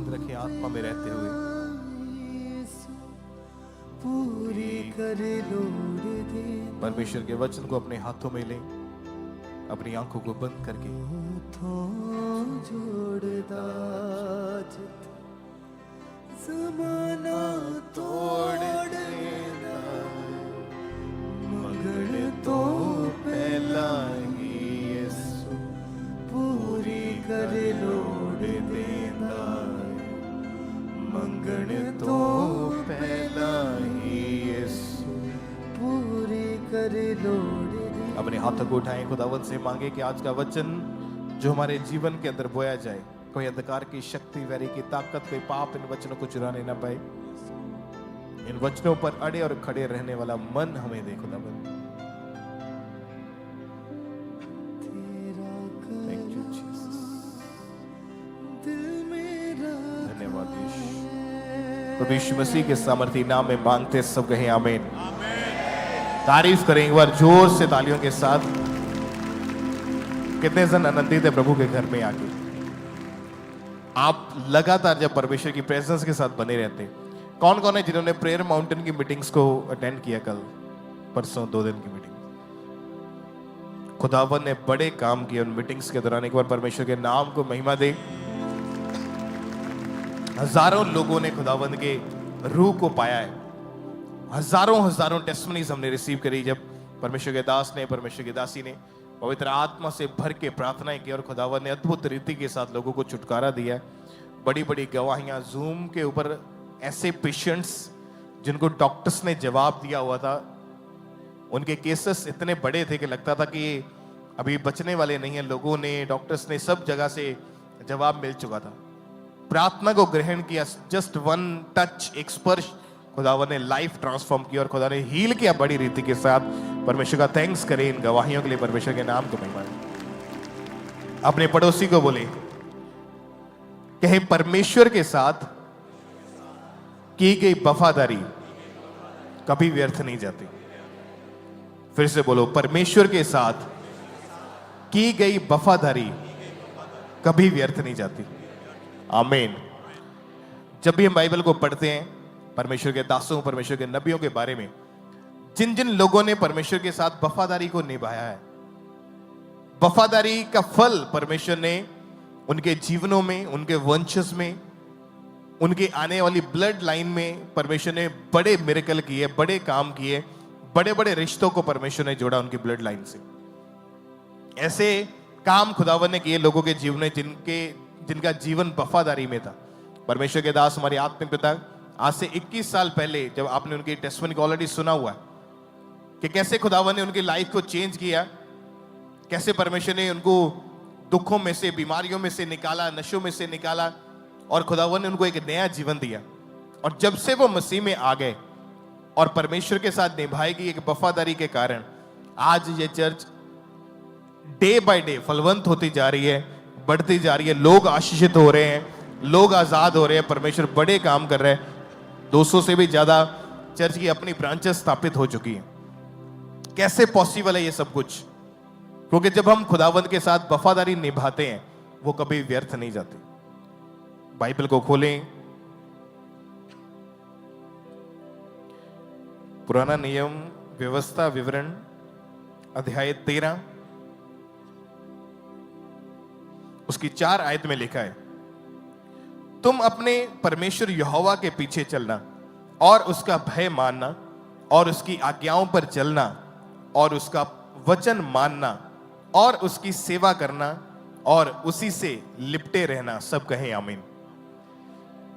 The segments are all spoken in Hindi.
रखे आत्मा में रहते हुए पूरी कर लोड़ दे परमेश्वर के वचन को अपने हाथों में लें, अपनी आंखों को बंद करके जोड़दा जमाना तोड़ देना मगर तो पहला ही यीशु पूरी कर लोड़ देना मंगण तो पहला ही यीशु। पूरी कर लोड़ दे। अपने हाथों को उठाएं, खुदावंत से मांगे कि आज का वचन जो हमारे जीवन के अंदर बोया जाए, कोई अंधकार की शक्ति, वैरी की ताकत, कोई पाप इन वचनों को चुराने ना पाए। इन वचनों पर अड़े और खड़े रहने वाला मन हमें दे खुदावंत। Thank you, Jesus. धन्यवाद यीशु। प्रभु यीशु मसीह के सामर्थी नाम में मांगते सब कहें आमीन। तारीफ करें एक बार जोर से तालियों के साथ। कितने जन आनंदित है प्रभु के घर में आके। आप लगातार जब परमेश्वर की प्रेजेंस के साथ बने रहते हैं। कौन कौन है जिन्होंने प्रेयर माउंटेन की मीटिंग्स को अटेंड किया? कल परसों 2 दिन की मीटिंग, खुदावन ने बड़े काम किए उन मीटिंग्स के दौरान। एक बार परमेश्वर के नाम को महिमा दे। हजारों लोगों ने खुदावन के रूह को पाया है। हजारों टेस्टमनीज हमने रिसीव करी जब परमेश्वर के दास ने, परमेश्वर की दासी ने पवित्र आत्मा से भर के प्रार्थनाएं की और खुदावन ने अद्भुत रीति के साथ लोगों को छुटकारा दिया। बड़ी बड़ी गवाहियां जूम के ऊपर, ऐसे पेशेंट्स जिनको डॉक्टर्स ने जवाब दिया हुआ था, उनके केसेस इतने बड़े थे कि लगता था कि अभी बचने वाले नहीं है। लोगों ने, डॉक्टर्स ने, सब जगह से जवाब मिल चुका था। प्रार्थना को ग्रहण किया, जस्ट वन टच, एक स्पर्श, खुदावन ने लाइफ ट्रांसफॉर्म किया और खुदा ने हील किया बड़ी रीति के साथ। परमेश्वर का थैंक्स करें इन गवाहियों के लिए। परमेश्वर के नाम को महिमा। अपने पड़ोसी को बोले, कहे परमेश्वर के साथ की गई वफादारी कभी व्यर्थ नहीं जाती। फिर से बोलो, परमेश्वर के साथ की गई वफादारी कभी व्यर्थ नहीं जाती। आमीन। जब भी हम बाइबल को पढ़ते हैं, परमेश्वर के दासों, परमेश्वर के नबियों के बारे में, जिन जिन लोगों ने परमेश्वर के साथ वफादारी को निभाया है, वफादारी का फल परमेश्वर ने उनके जीवनों में, उनके वंशज में, उनके आने वाली ब्लड लाइन में परमेश्वर ने बड़े मिरेकल किए, बड़े काम किए, बड़े बड़े रिश्तों को परमेश्वर ने जोड़ा उनकी ब्लड लाइन से। ऐसे काम खुदावन ने किए लोगों के जीवन में जिनका जीवन वफादारी में था। परमेश्वर के दास, हमारे आत्मिक पिता, आज से 21 साल पहले जब आपने उनकी टेस्टमनी को ऑलरेडी सुना हुआ है कि कैसे खुदावन ने उनकी लाइफ को चेंज किया, कैसे परमेश्वर ने उनको दुखों में से, बीमारियों में से निकाला, नशों में से निकाला और खुदावन ने उनको एक नया जीवन दिया। और जब से वो मसीह में आ गए और परमेश्वर के साथ निभाएगी एक वफादारी के कारण आज ये चर्च डे बाय डे फलवंत होती जा रही है, बढ़ती जा रही है। लोग आशीषित हो रहे हैं, लोग आजाद हो रहे हैं। परमेश्वर बड़े काम कर रहे हैं। 200 से भी ज्यादा चर्च की अपनी ब्रांचेस स्थापित हो चुकी हैं। कैसे पॉसिबल है ये सब कुछ? क्योंकि जब हम खुदावंत के साथ वफादारी निभाते हैं, वो कभी व्यर्थ नहीं जाती। बाइबल को खोलें, पुराना नियम व्यवस्था विवरण अध्याय 13 उसकी 4 आयत में लिखा है, तुम अपने परमेश्वर यहोवा के पीछे चलना और उसका भय मानना और उसकी आज्ञाओं पर चलना और उसका वचन मानना और उसकी सेवा करना और उसी से लिपटे रहना। सब कहें आमीन।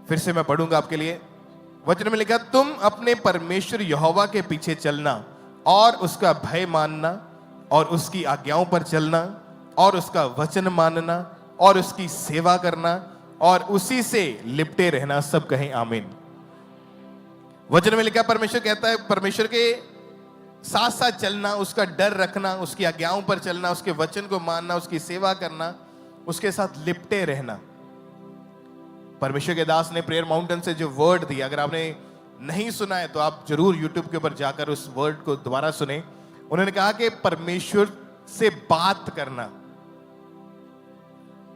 फिर से मैं पढ़ूंगा आपके लिए। वचन में लिखा, तुम अपने परमेश्वर यहोवा के पीछे चलना और उसका भय मानना और उसकी आज्ञाओं पर चलना और उसका वचन मानना और उसकी सेवा करना और उसी से लिपटे रहना। सब कहें आमीन। वचन में लिखा, परमेश्वर कहता है, परमेश्वर के साथ साथ चलना, उसका डर रखना, उसकी आज्ञाओं पर चलना, उसके वचन को मानना, उसकी सेवा करना, उसके साथ लिपटे रहना। परमेश्वर के दास ने प्रेयर माउंटेन से जो वर्ड दिया, अगर आपने नहीं सुना है तो आप जरूर यूट्यूब के ऊपर जाकर उस वर्ड को दोबारा सुने। उन्होंने कहा कि परमेश्वर से बात करना,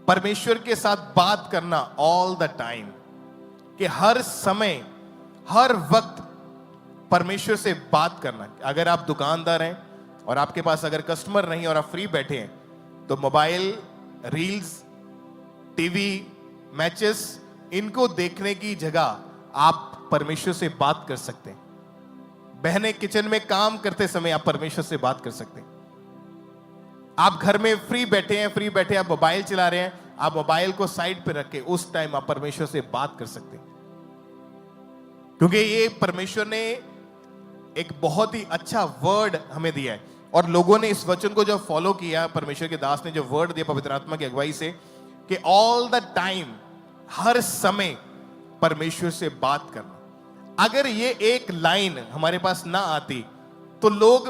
परमेश्वर के साथ बात करना ऑल द टाइम, कि हर समय हर वक्त परमेश्वर से बात करना। अगर आप दुकानदार हैं और आपके पास अगर कस्टमर नहीं और आप फ्री बैठे हैं, तो मोबाइल, रील्स, टीवी, मैचेस, इनको देखने की जगह आप परमेश्वर से बात कर सकते हैं। बहनें किचन में काम करते समय आप परमेश्वर से बात कर सकते हैं। आप घर में फ्री बैठे आप मोबाइल चला रहे हैं, आप मोबाइल को साइड पे रख के उस टाइम आप परमेश्वर से बात कर सकते हैं, क्योंकि ये परमेश्वर ने एक बहुत ही अच्छा वर्ड हमें दिया है। और लोगों ने इस वचन को जो फॉलो किया, परमेश्वर के दास ने जो वर्ड दिया पवित्र आत्मा की अगुवाई से, कि ऑल द टाइम, हर समय परमेश्वर से बात करना। अगर ये एक लाइन हमारे पास ना आती तो लोग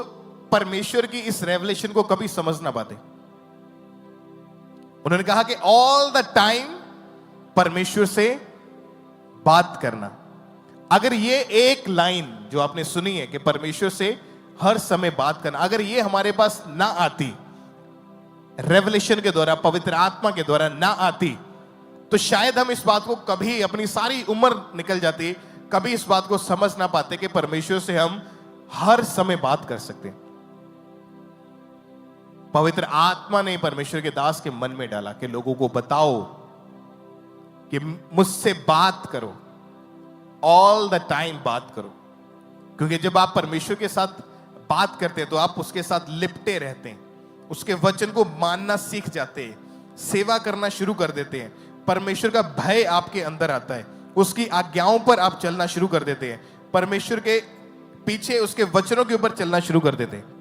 परमेश्वर की इस रेवलेशन को कभी समझ ना पाते। उन्होंने कहा कि ऑल द टाइम परमेश्वर से बात करना। अगर ये एक लाइन जो आपने सुनी है कि परमेश्वर से हर समय बात करना, अगर ये हमारे पास ना आती, रेवलेशन के द्वारा, पवित्र आत्मा के द्वारा ना आती, तो शायद हम इस बात को कभी, अपनी सारी उम्र निकल जाती, कभी इस बात को समझ ना पाते कि परमेश्वर से हम हर समय बात कर सकते हैं। पवित्र आत्मा ने परमेश्वर के दास के मन में डाला कि लोगों को बताओ कि मुझसे बात करो, ऑल द टाइम बात करो। क्योंकि जब आप परमेश्वर के साथ बात करते हैं तो आप उसके साथ लिपटे रहते हैं, उसके वचन को मानना सीख जाते हैं, सेवा करना शुरू कर देते हैं, परमेश्वर का भय आपके अंदर आता है, उसकी आज्ञाओं पर आप चलना शुरू कर देते हैं, परमेश्वर के पीछे उसके वचनों के ऊपर चलना शुरू कर देते हैं।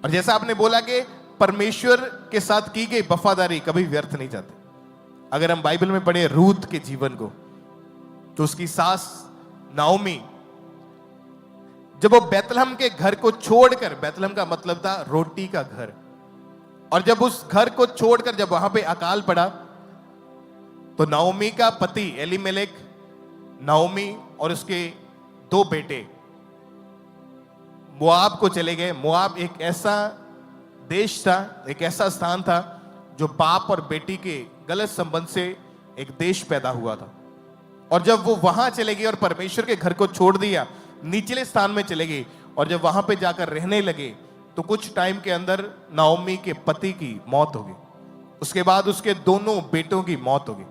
और जैसा आपने बोला कि परमेश्वर के साथ की गई वफादारी कभी व्यर्थ नहीं जाती। अगर हम बाइबल में पढ़े रूत के जीवन को, तो उसकी सास नाओमी, जब वो बैतलहम के घर को छोड़कर, बैतलहम का मतलब था रोटी का घर, और जब उस घर को छोड़कर जब वहां पे अकाल पड़ा, तो नाओमी का पति एलीमेलेक, नाओमी और उसके 2 बेटे मोआब को चले गए। मोआब एक ऐसा देश था, एक ऐसा स्थान था जो बाप और बेटी के गलत संबंध से एक देश पैदा हुआ था। और जब वो वहां चले गए और परमेश्वर के घर को छोड़ दिया, निचले स्थान में चले गए, और जब वहां पे जाकर रहने लगे, तो कुछ टाइम के अंदर नाओमी के पति की मौत हो गई। उसके बाद उसके दोनों बेटों की मौत हो गई।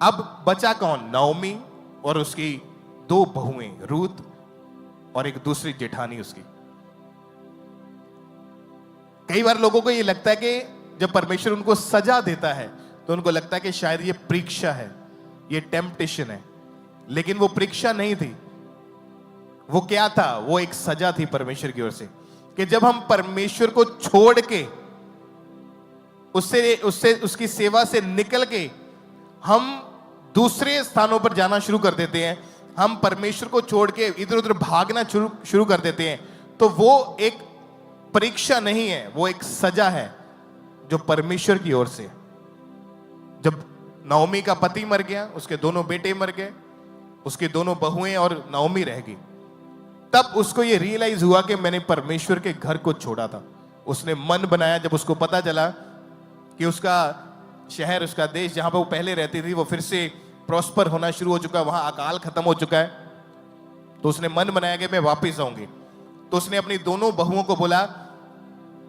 अब बचा कौन? नाओमी और उसकी 2 बहुएं, रूत और एक दूसरी जेठानी उसकी। कई बार लोगों को ये लगता है कि जब परमेश्वर उनको सजा देता है तो उनको लगता है कि शायद ये परीक्षा है, ये टेम्पटेशन है, लेकिन वो परीक्षा नहीं थी। वो क्या था? वो एक सजा थी परमेश्वर की ओर से, कि जब हम परमेश्वर को छोड़ के, उससे उसकी सेवा से निकल के हम दूसरे स्थानों पर जाना शुरू कर देते हैं, हम परमेश्वर को छोड़ के इधर उधर भागना शुरू कर देते हैं, तो वो एक परीक्षा नहीं है, वो एक सजा है जो परमेश्वर की ओर से। जब नाओमी का पति मर गया, उसके दोनों बेटे मर गए, उसकी दोनों बहुएं और नाओमी रह गई, तब उसको ये रियलाइज हुआ कि मैंने परमेश्वर के घर को छोड़ा था। उसने मन बनाया, जब उसको पता चला कि उसका शहर, उसका देश जहां पर वो पहले रहती थी, वो फिर से प्रॉस्पर होना शुरू हो चुका, वहां अकाल खत्म हो चुका है, तो उसने मन बनाया कि मैं वापस आऊंगी। तो उसने अपनी दोनों बहुओं को बोला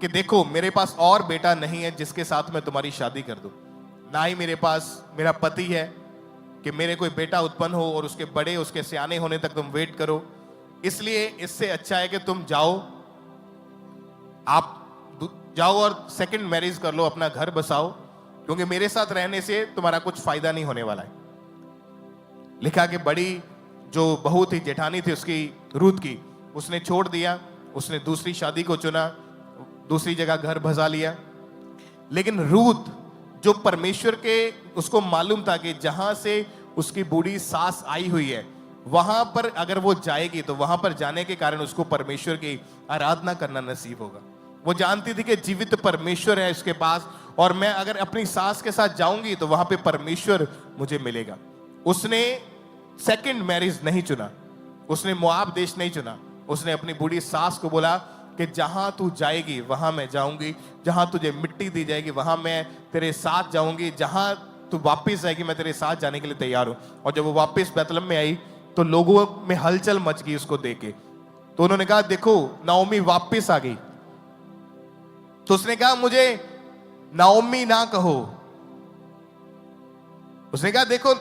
कि देखो, मेरे पास और बेटा नहीं है जिसके साथ मैं तुम्हारी शादी कर दूं, ना ही मेरे पास मेरा पति है कि मेरे कोई बेटा उत्पन्न हो और उसके बड़े, उसके सियाने होने तक तुम वेट करो। इसलिए इससे अच्छा है कि तुम जाओ, आप जाओ और सेकंड मैरिज कर लो, अपना घर बसाओ, क्योंकि मेरे साथ रहने से तुम्हारा कुछ फायदा नहीं होने वाला है। लिखा कि बड़ी जो बहू थी, जेठानी थी उसकी, रूत की, उसने छोड़ दिया, उसने दूसरी शादी को चुना, दूसरी जगह घर बसा लिया। लेकिन रूत जो परमेश्वर के, उसको मालूम था कि जहां से उसकी बूढ़ी सास आई हुई है, वहां पर अगर वो जाएगी तो वहां पर जाने के कारण उसको परमेश्वर की आराधना करना नसीब होगा। वो जानती थी कि जीवित परमेश्वर है इसके पास, और मैं अगर अपनी सास के साथ जाऊंगी तो वहां पे परमेश्वर मुझे मिलेगा। उसने सेकंड मैरिज नहीं चुना, उसने मोआब देश नहीं चुना, उसने अपनी बूढ़ी सास को बोला कि जहां तू जाएगी वहां मैं जाऊंगी, जहां तुझे मिट्टी दी जाएगी वहां मैं तेरे साथ जाऊंगी, जहां तू वापस आएगी मैं तेरे साथ जाने के लिए तैयार हूं। और जब वो वापस बैतलहम में आई तो लोगों में हलचल मच गई उसको देख के। तो उन्होंने कहा देखो नाओमी वापस आ गई। तो उसने कहा मुझे नाओमी ना कहो। उसने कहा देखो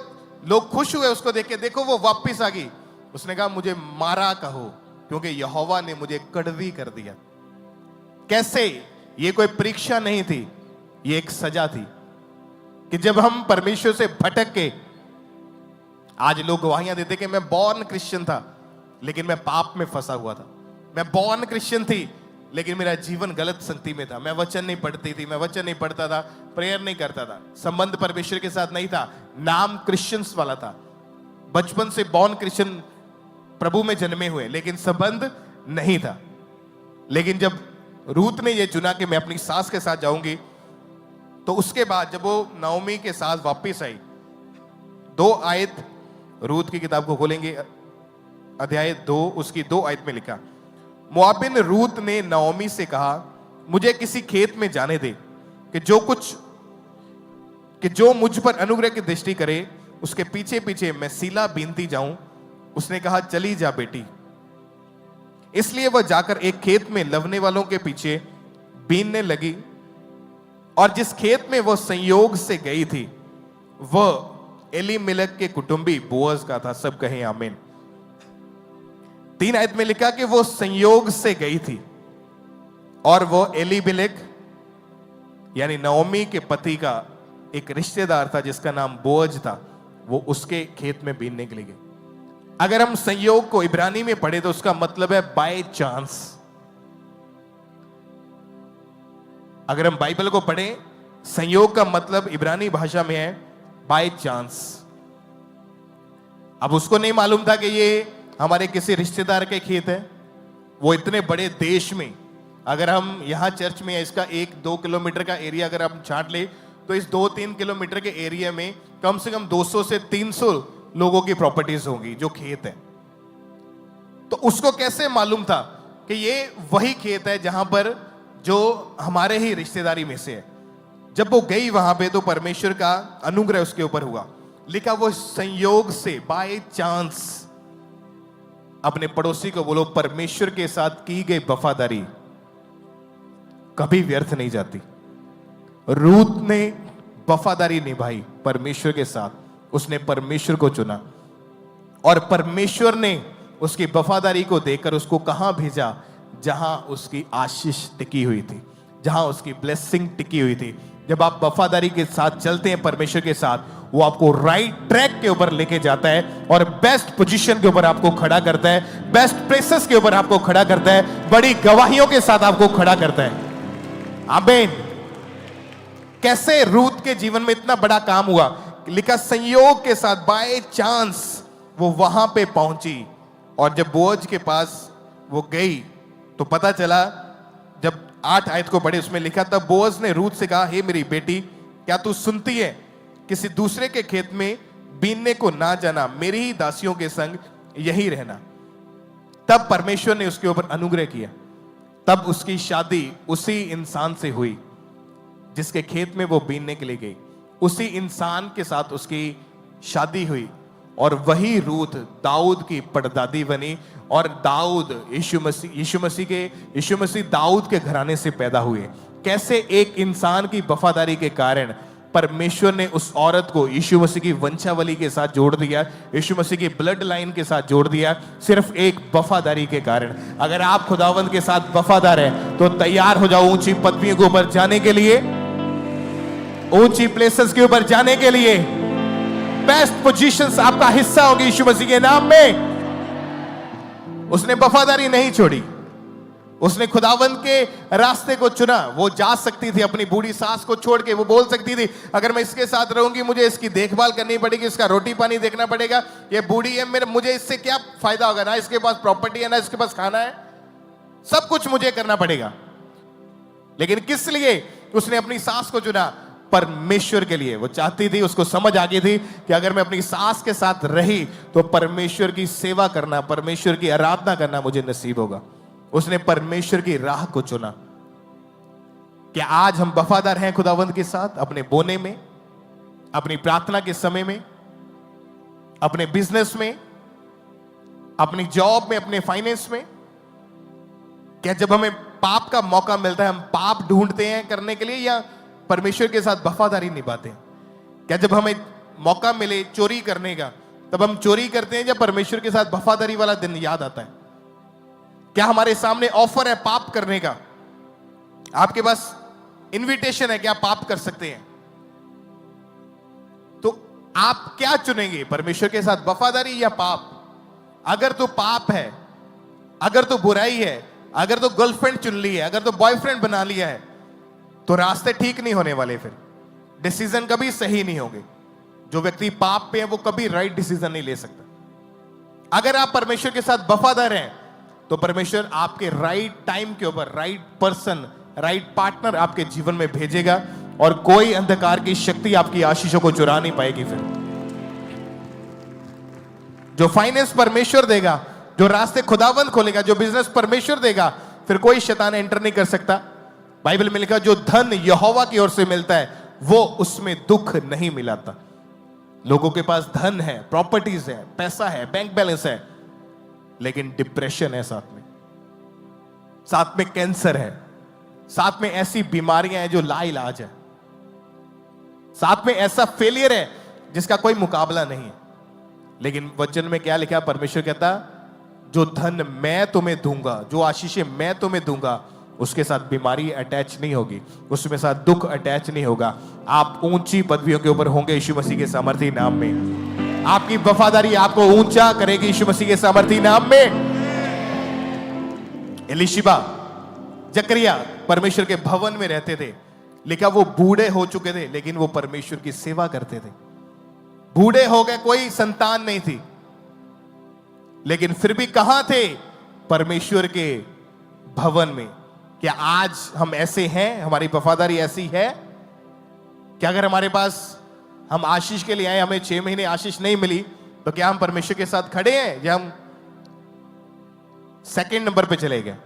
लोग खुश हुए उसको देख के, देखो वो वापस आ गई। उसने कहा मुझे मारा कहो क्योंकि यहोवा ने मुझे कड़वी कर दिया। कैसे? ये कोई परीक्षा नहीं थी, ये एक सजा थी कि जब हम परमेश्वर से भटक के, आज लोग गवाहियां देते कि मैं बॉर्न क्रिश्चियन था लेकिन मैं पाप में फंसा हुआ था, मैं बॉर्न क्रिश्चियन थी लेकिन मेरा जीवन गलत संगति में था, मैं वचन नहीं पढ़ती थी, मैं वचन नहीं पढ़ता था, प्रेयर नहीं करता था, संबंध परमेश्वर के साथ नहीं था, नाम क्रिश्चियंस वाला था, बचपन से बॉर्न क्रिश्चियन प्रभु में जन्मे हुए लेकिन संबंध नहीं था। लेकिन जब रूत ने यह चुना कि मैं अपनी सास के साथ जाऊंगी, तो उसके बाद जब वो नाओमी के साथ वापस आई, 2 आयत रूत की किताब को खोलेंगे, अध्याय 2 उसकी 2 आयत में लिखा, मोआबिन रूत ने नाओमी से कहा मुझे किसी खेत में जाने दे कि जो मुझ पर अनुग्रह की दृष्टि करे उसके पीछे पीछे मैं सीला बीनती जाऊं। उसने कहा चली जा बेटी। इसलिए वह जाकर एक खेत में लवने वालों के पीछे बीनने लगी, और जिस खेत में वह संयोग से गई थी वह एलीमेलेक के कुटुंबी बोअज का था। सब कहें आमीन। 3 आयत में लिखा कि वो संयोग से गई थी और वो एलीमेलेक यानी नाओमी के पति का एक रिश्तेदार था जिसका नाम बोअज था, वो उसके खेत में बीनने के लिए गए। अगर हम संयोग को इब्रानी में पढ़े तो उसका मतलब है बाय चांस। अगर हम बाइबल को पढ़े, संयोग का मतलब इब्रानी भाषा में है बाय चांस। अब उसको नहीं मालूम था कि ये हमारे किसी रिश्तेदार के खेत है। वो इतने बड़े देश में, अगर हम यहां चर्च में इसका 1-2 किलोमीटर का एरिया अगर हम छांट ले तो इस 2-3 किलोमीटर के एरिया में कम से कम 200 से 300 लोगों की प्रॉपर्टीज होंगी जो खेत है। तो उसको कैसे मालूम था कि ये वही खेत है जहां पर जो हमारे ही रिश्तेदारी में से है। जब वो गई वहां पे तो परमेश्वर का अनुग्रह उसके ऊपर हुआ। लिखा वो संयोग से, बाय चांस। अपने पड़ोसी को बोलो परमेश्वर के साथ की गई वफादारी कभी व्यर्थ नहीं जाती। रूत ने वफादारी निभाई परमेश्वर के साथ, उसने परमेश्वर को चुना और परमेश्वर ने उसकी वफादारी को देखकर उसको कहां भेजा? जहां उसकी आशीष टिकी हुई थी, जहां उसकी ब्लेसिंग टिकी हुई थी। जब आप वफादारी के साथ चलते हैं परमेश्वर के साथ, वो आपको राइट ट्रैक के ऊपर लेके जाता है और बेस्ट पोजीशन के ऊपर आपको खड़ा करता है, बेस्ट प्लेसेस के ऊपर आपको खड़ा करता है, बड़ी गवाहियों के साथ आपको खड़ा करता है। आमीन। कैसे रूत के जीवन में इतना बड़ा काम हुआ? लिखा संयोग के साथ, बाय चांस वो वहां पे पहुंची। और जब बोअज के पास वो गई तो पता चला, जब 8 आयत को पढ़े उसमें लिखा, तब बोअज ने रूत से कहा, हे मेरी बेटी, क्या तू सुनती है? किसी दूसरे के खेत में बीनने को ना जाना, मेरी ही दासियों के संग यही रहना। तब परमेश्वर ने उसके ऊपर अनुग्रह किया। तब उसकी शादी उसी इंसान से हुई जिसके खेत में वो बीनने के लिए गई। उसी इंसान के साथ उसकी शादी हुई और वही रूत दाऊद की परदादी बनी। और दाऊद यीशु मसीह दाऊद के घराने से पैदा हुए। कैसे? एक इंसान की वफादारी के कारण परमेश्वर ने उस औरत को यीशु मसीह की वंशावली के साथ जोड़ दिया, यीशु मसीह की ब्लड लाइन के साथ जोड़ दिया, सिर्फ एक वफादारी के कारण। अगर आप खुदावंद के साथ वफादार हैं तो तैयार हो जाओ ऊंची पदवियों के ऊपर जाने के लिए, ऊंची प्लेसेस के ऊपर जाने के लिए। बेस्ट पोजीशंस आपका हिस्सा होगी यीशु मसीह के नाम में। उसने वफादारी नहीं छोड़ी, उसने खुदावंद के रास्ते को चुना। वो जा सकती थी अपनी बूढ़ी सास को छोड़ के, वो बोल सकती थी अगर मैं इसके साथ रहूंगी मुझे इसकी देखभाल करनी पड़ेगी, इसका रोटी पानी देखना पड़ेगा, ये बूढ़ी है, मेरे मुझे इससे क्या फायदा होगा? ना इसके पास प्रॉपर्टी है, ना इसके पास खाना है, सब कुछ मुझे करना पड़ेगा। लेकिन किस लिए उसने अपनी सास को चुना? परमेश्वर के लिए। वो चाहती थी, उसको समझ आ गई थी कि अगर मैं अपनी सास के साथ रही तो परमेश्वर की सेवा करना, परमेश्वर की आराधना करना मुझे नसीब होगा। उसने परमेश्वर की राह को चुना। क्या आज हम वफादार हैं खुदावंद के साथ? अपने बोने में, अपनी प्रार्थना के समय में, अपने बिजनेस में, अपनी जॉब में, अपने फाइनेंस में? क्या जब हमें पाप का मौका मिलता है हम पाप ढूंढते हैं करने के लिए, या परमेश्वर के साथ वफादारी निभाते हैं? क्या जब हमें मौका मिले चोरी करने का तब हम चोरी करते हैं, या परमेश्वर के साथ वफादारी वाला दिन याद आता है? क्या हमारे सामने ऑफर है पाप करने का, आपके पास इनविटेशन है कि आप पाप कर सकते हैं, तो आप क्या चुनेंगे? परमेश्वर के साथ वफादारी या पाप? अगर तो पाप है, अगर तो बुराई है, अगर तो गर्लफ्रेंड चुन ली है, अगर तो बॉयफ्रेंड बना लिया है, तो रास्ते ठीक नहीं होने वाले, फिर डिसीजन कभी सही नहीं होंगे। जो व्यक्ति पाप पे है वो कभी राइट डिसीजन नहीं ले सकता। अगर आप परमेश्वर के साथ वफादार हैं तो परमेश्वर आपके राइट टाइम के ऊपर राइट पर्सन, राइट पार्टनर आपके जीवन में भेजेगा, और कोई अंधकार की शक्ति आपकी आशीषों को चुरा नहीं पाएगी। फिर जो फाइनेंस परमेश्वर देगा, जो रास्ते खुदावंद खोलेगा, जो बिजनेस परमेश्वर देगा, फिर कोई शैतान एंटर नहीं कर सकता। बाइबल में लिखा जो धन यहोवा की ओर से मिलता है वो उसमें दुख नहीं मिलाता। लोगों के पास धन है, प्रॉपर्टीज है, पैसा है, बैंक बैलेंस है, लेकिन डिप्रेशन है साथ में कैंसर है, साथ में ऐसी बीमारियां हैं जो लाइलाज है, साथ में ऐसा फेलियर है जिसका कोई मुकाबला नहीं है। लेकिन वचन में क्या लिखा? परमेश्वर कहता जो धन मैं तुम्हें दूंगा, जो आशीषें मैं तुम्हें दूंगा, उसके साथ बीमारी अटैच नहीं होगी, उसमें साथ दुख अटैच नहीं होगा। आप ऊंची पदवियों के ऊपर होंगे यीशु मसीह के सामर्थी नाम में। आपकी वफादारी आपको ऊंचा करेगी यीशु मसीह के सामर्थी नाम में। एलीशिबा, जकरिया परमेश्वर के भवन में रहते थे। लिखा वो बूढ़े हो चुके थे लेकिन वो परमेश्वर की सेवा करते थे। बूढ़े हो गए, कोई संतान नहीं थी, लेकिन फिर भी कहां थे? परमेश्वर के भवन में। क्या आज हम ऐसे हैं? हमारी वफादारी ऐसी है कि अगर हमारे पास हम आशीष के लिए आए, हमें 6 महीने आशीष नहीं मिली, तो क्या हम परमेश्वर के साथ खड़े हैं या हम सेकंड नंबर पे चले गए?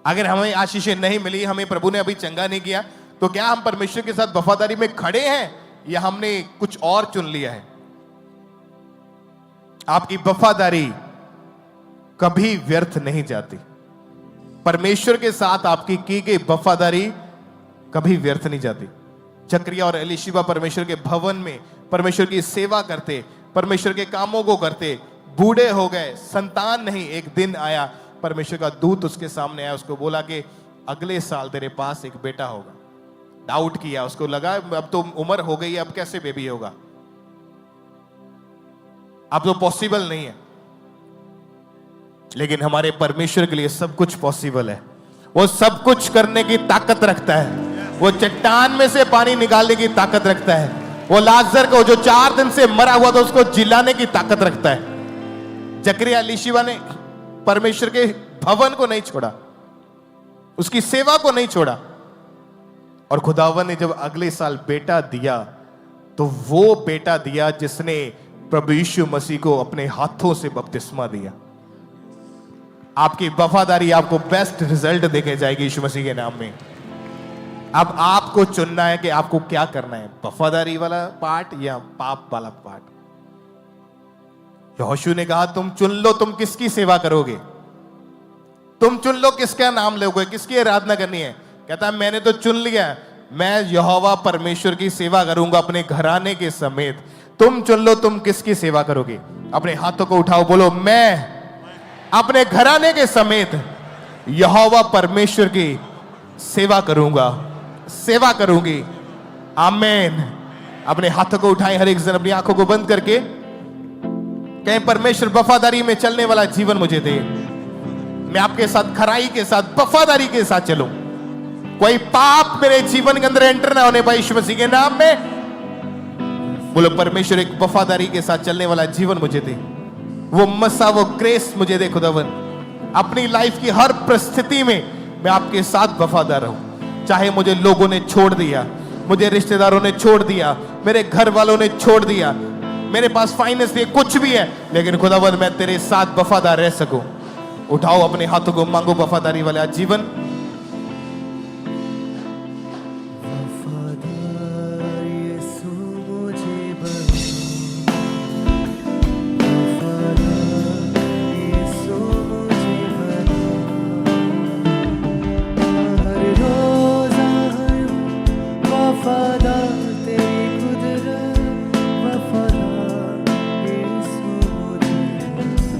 अगर हमें आशीषें नहीं मिली, हमें प्रभु ने अभी चंगा नहीं किया, तो क्या हम परमेश्वर के साथ वफादारी में खड़े हैं या हमने कुछ और चुन लिया है? आपकी वफादारी कभी व्यर्थ नहीं जाती। परमेश्वर के साथ आपकी की गई वफादारी कभी व्यर्थ नहीं जाती। जकरिया और एलीशिबा परमेश्वर के भवन में परमेश्वर की सेवा करते, परमेश्वर के कामों को करते, बूढ़े हो गए, संतान नहीं। एक दिन आया, परमेश्वर का दूत उसके सामने आया, उसको बोला कि अगले साल तेरे पास एक बेटा होगा। डाउट किया, उसको लगा अब तो उम्र हो गई है, अब कैसे बेबी होगा, अब तो पॉसिबल नहीं है। लेकिन हमारे परमेश्वर के लिए सब कुछ पॉसिबल है। वो सब कुछ करने की ताकत रखता है। वो चट्टान में से पानी निकालने की ताकत रखता है। वो लाजर को जो 4 दिन से मरा हुआ था उसको जिलाने की ताकत रखता है। जकरिया एलीशिबा ने परमेश्वर के भवन को नहीं छोड़ा, उसकी सेवा को नहीं छोड़ा, और खुदावन ने जब अगले साल बेटा दिया तो वो बेटा दिया जिसने प्रभु यीशु मसीह को अपने हाथों से बपतिस्मा दिया। आपकी वफादारी आपको बेस्ट रिजल्ट देके जाएगी यीशु मसीह के नाम में। अब आपको चुनना है कि आपको क्या करना है, वफादारी वाला पार्ट या पाप वाला पार्ट। यहोशू ने कहा तुम चुन लो, तुम किसकी सेवा करोगे, तुम चुन लो किसका नाम लोगे, किसकी आराधना करनी है। कहता है मैंने तो चुन लिया, मैं यहोवा परमेश्वर की सेवा करूंगा अपने घराने के समेत। तुम चुन लो तुम किसकी सेवा करोगे। अपने हाथों को उठाओ, बोलो मैं अपने घराने के समेत यहोवा परमेश्वर की सेवा करूंगा, सेवा करूंगी। आमीन। अपने हाथों को उठाएं, हर एक जन अपनी आंखों को बंद करके कहें परमेश्वर वफादारी में चलने वाला जीवन मुझे दे। मैं आपके साथ खराई के साथ वफादारी के साथ चलूं, कोई पाप मेरे जीवन के अंदर एंटर ना होने पाए यीशु मसीह के नाम में। बोलो परमेश्वर एक वफादारी के साथ चलने वाला जीवन मुझे दे, वो मसा, वो ग्रेस मुझे दे खुदावन। अपनी लाइफ की हर परिस्थिति में मैं आपके साथ वफादार रहूं। चाहे मुझे लोगों ने छोड़ दिया, मुझे रिश्तेदारों ने छोड़ दिया, मेरे घर वालों ने छोड़ दिया, मेरे पास फाइनेंस नहीं कुछ भी है, लेकिन खुदावन मैं तेरे साथ वफादार रह सकूं। उठाओ अपने हाथों को, मांगो वफादारी वाला जीवन। वफादार यीशु मुझे बना, वफादार यीशु मुझे बना, हर रोज हर वफादार तेरी कुदरत, वफादार यीशु मुझे तेरा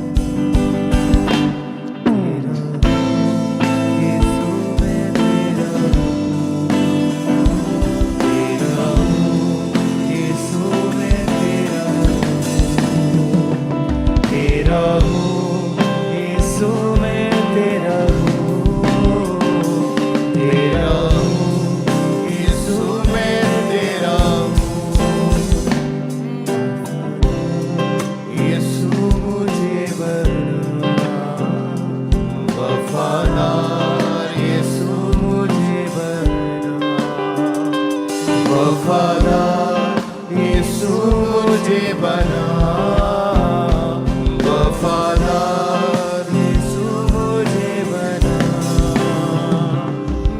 यीशु मैं तेरा यीशु मैं तेरा हूँ, यीशु मैं तेरा हूँ, तेरा हूँ, यीशु मैं तेरा यीशु मुझे बना, वफादार यीशु मुझे बना, वफादार यीशु मुझे बना, वफादार यीशु मुझे बना,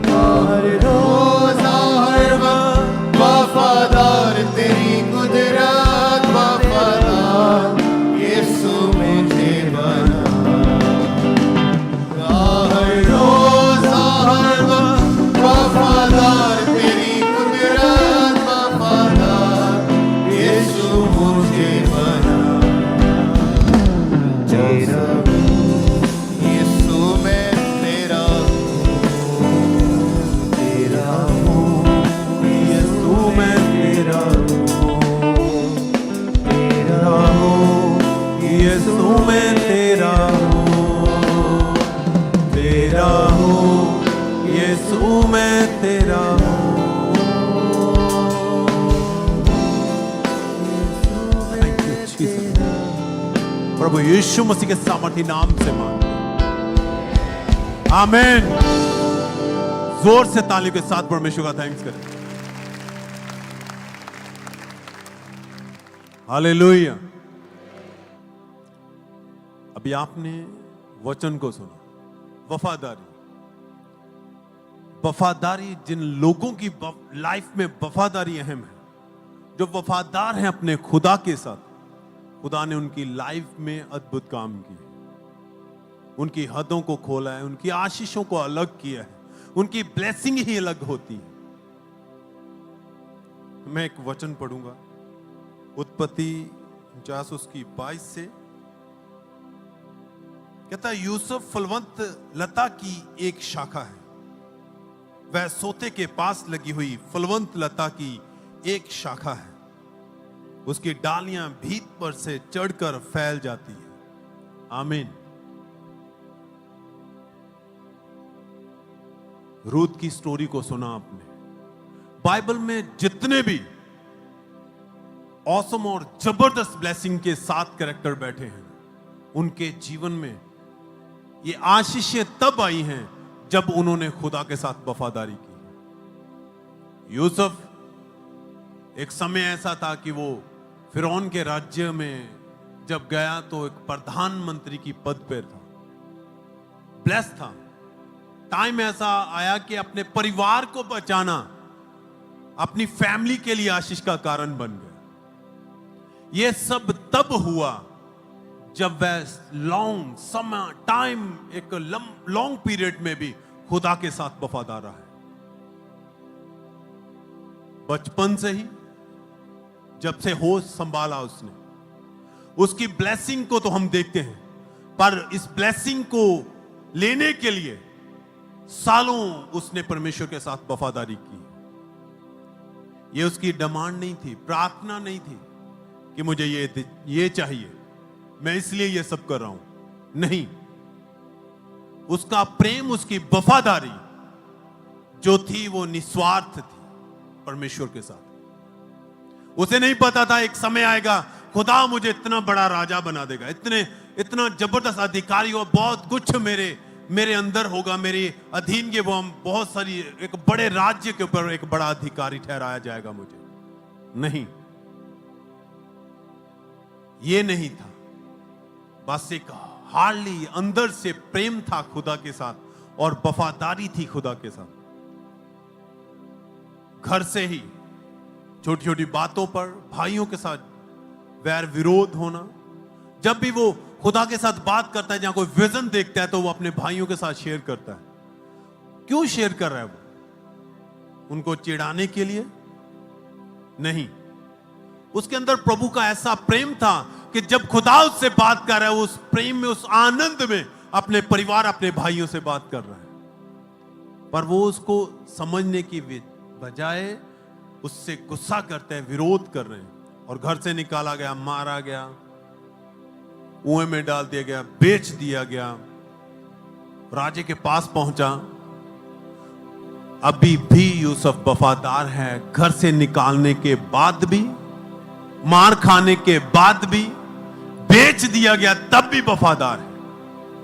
हर रोज हर वक्त वफादार तेरी कुदरत, वफादार यीशु मुझे बना, हर रोज हर वक्त वफादार तेरी कुदरत, वफादार यीशु मुझे बना, तेरा यीशु मैं तेरा तेरा हूँ, यीशु मैं तेरा हूँ, यीशु मैं तेरा हूँ, यीशु मैं तेरा प्रभु यीशु मसीह के सामर्थी नाम से मांगते हैं। आमीन। जोर से ताली के साथ परमेश्वर का थैंक्स करें। हालेलुया। अभी आपने वचन को सुना, वफादारी। वफादारी, जिन लोगों की लाइफ में वफादारी अहम है, जो वफादार हैं अपने खुदा के साथ, खुदा ने उनकी लाइफ में अद्भुत काम किए, उनकी हदों को खोला है, उनकी आशीषों को अलग किया है, उनकी ब्लेसिंग ही अलग होती है। मैं एक वचन पढ़ूंगा, उत्पत्ति 49 उसकी 22 से। कहता है, यूसुफ फलवंत लता की एक शाखा है, वह सोते के पास लगी हुई फलवंत लता की एक शाखा है, उसकी डालियां भीत पर से चढ़कर फैल जाती है। आमीन। रूत की स्टोरी को सुना आपने। बाइबल में जितने भी ऑसम और जबरदस्त ब्लेसिंग के 7 कैरेक्टर बैठे हैं, उनके जीवन में ये आशीषें तब आई हैं जब उन्होंने खुदा के साथ वफादारी की। यूसुफ, एक समय ऐसा था कि वो फिरौन के राज्य में जब गया तो एक प्रधानमंत्री की पद पर था, ब्लेस था। टाइम ऐसा आया कि अपने परिवार को बचाना अपनी फैमिली के लिए आशीष का कारण बन गया। यह सब तब हुआ जब वह लॉन्ग समय टाइम, एक लॉन्ग पीरियड में भी खुदा के साथ वफादार रहा है। बचपन से ही, जब से होश संभाला उसने, उसकी ब्लेसिंग को तो हम देखते हैं, पर इस ब्लेसिंग को लेने के लिए सालों उसने परमेश्वर के साथ वफादारी की। यह उसकी डिमांड नहीं थी, प्रार्थना नहीं थी कि मुझे ये चाहिए, मैं इसलिए ये सब कर रहा हूं। नहीं, उसका प्रेम, उसकी वफादारी जो थी वो निस्वार्थ थी परमेश्वर के साथ। उसे नहीं पता था एक समय आएगा खुदा मुझे इतना बड़ा राजा बना देगा, इतना जबरदस्त अधिकारी और बहुत कुछ मेरे अंदर होगा, मेरे अधीन के वो हम बहुत सारी एक बड़े राज्य के ऊपर एक बड़ा अधिकारी ठहराया जाएगा मुझे। नहीं, ये नहीं था। बस एक हार्डली अंदर से प्रेम था खुदा के साथ और वफादारी थी खुदा के साथ। घर से ही छोटी छोटी बातों पर भाइयों के साथ वैर विरोध होना। जब भी वो खुदा के साथ बात करता है, जहां कोई विजन देखता है, तो वो अपने भाइयों के साथ शेयर करता है। क्यों शेयर कर रहा है वो? उनको चिढ़ाने के लिए नहीं। उसके अंदर प्रभु का ऐसा प्रेम था कि जब खुदा उससे बात कर रहा है, वो उस प्रेम में, उस आनंद में अपने परिवार, अपने भाइयों से बात कर रहा है। पर वो उसको समझने की बजाय उससे गुस्सा करते हैं, विरोध कर रहे हैं। और घर से निकाला गया, मारा गया, कुएं में डाल दिया गया, बेच दिया गया, राजे के पास पहुंचा। अभी भी यूसुफ वफादार है। घर से निकालने के बाद भी, मार खाने के बाद भी, बेच दिया गया तब भी वफादार है।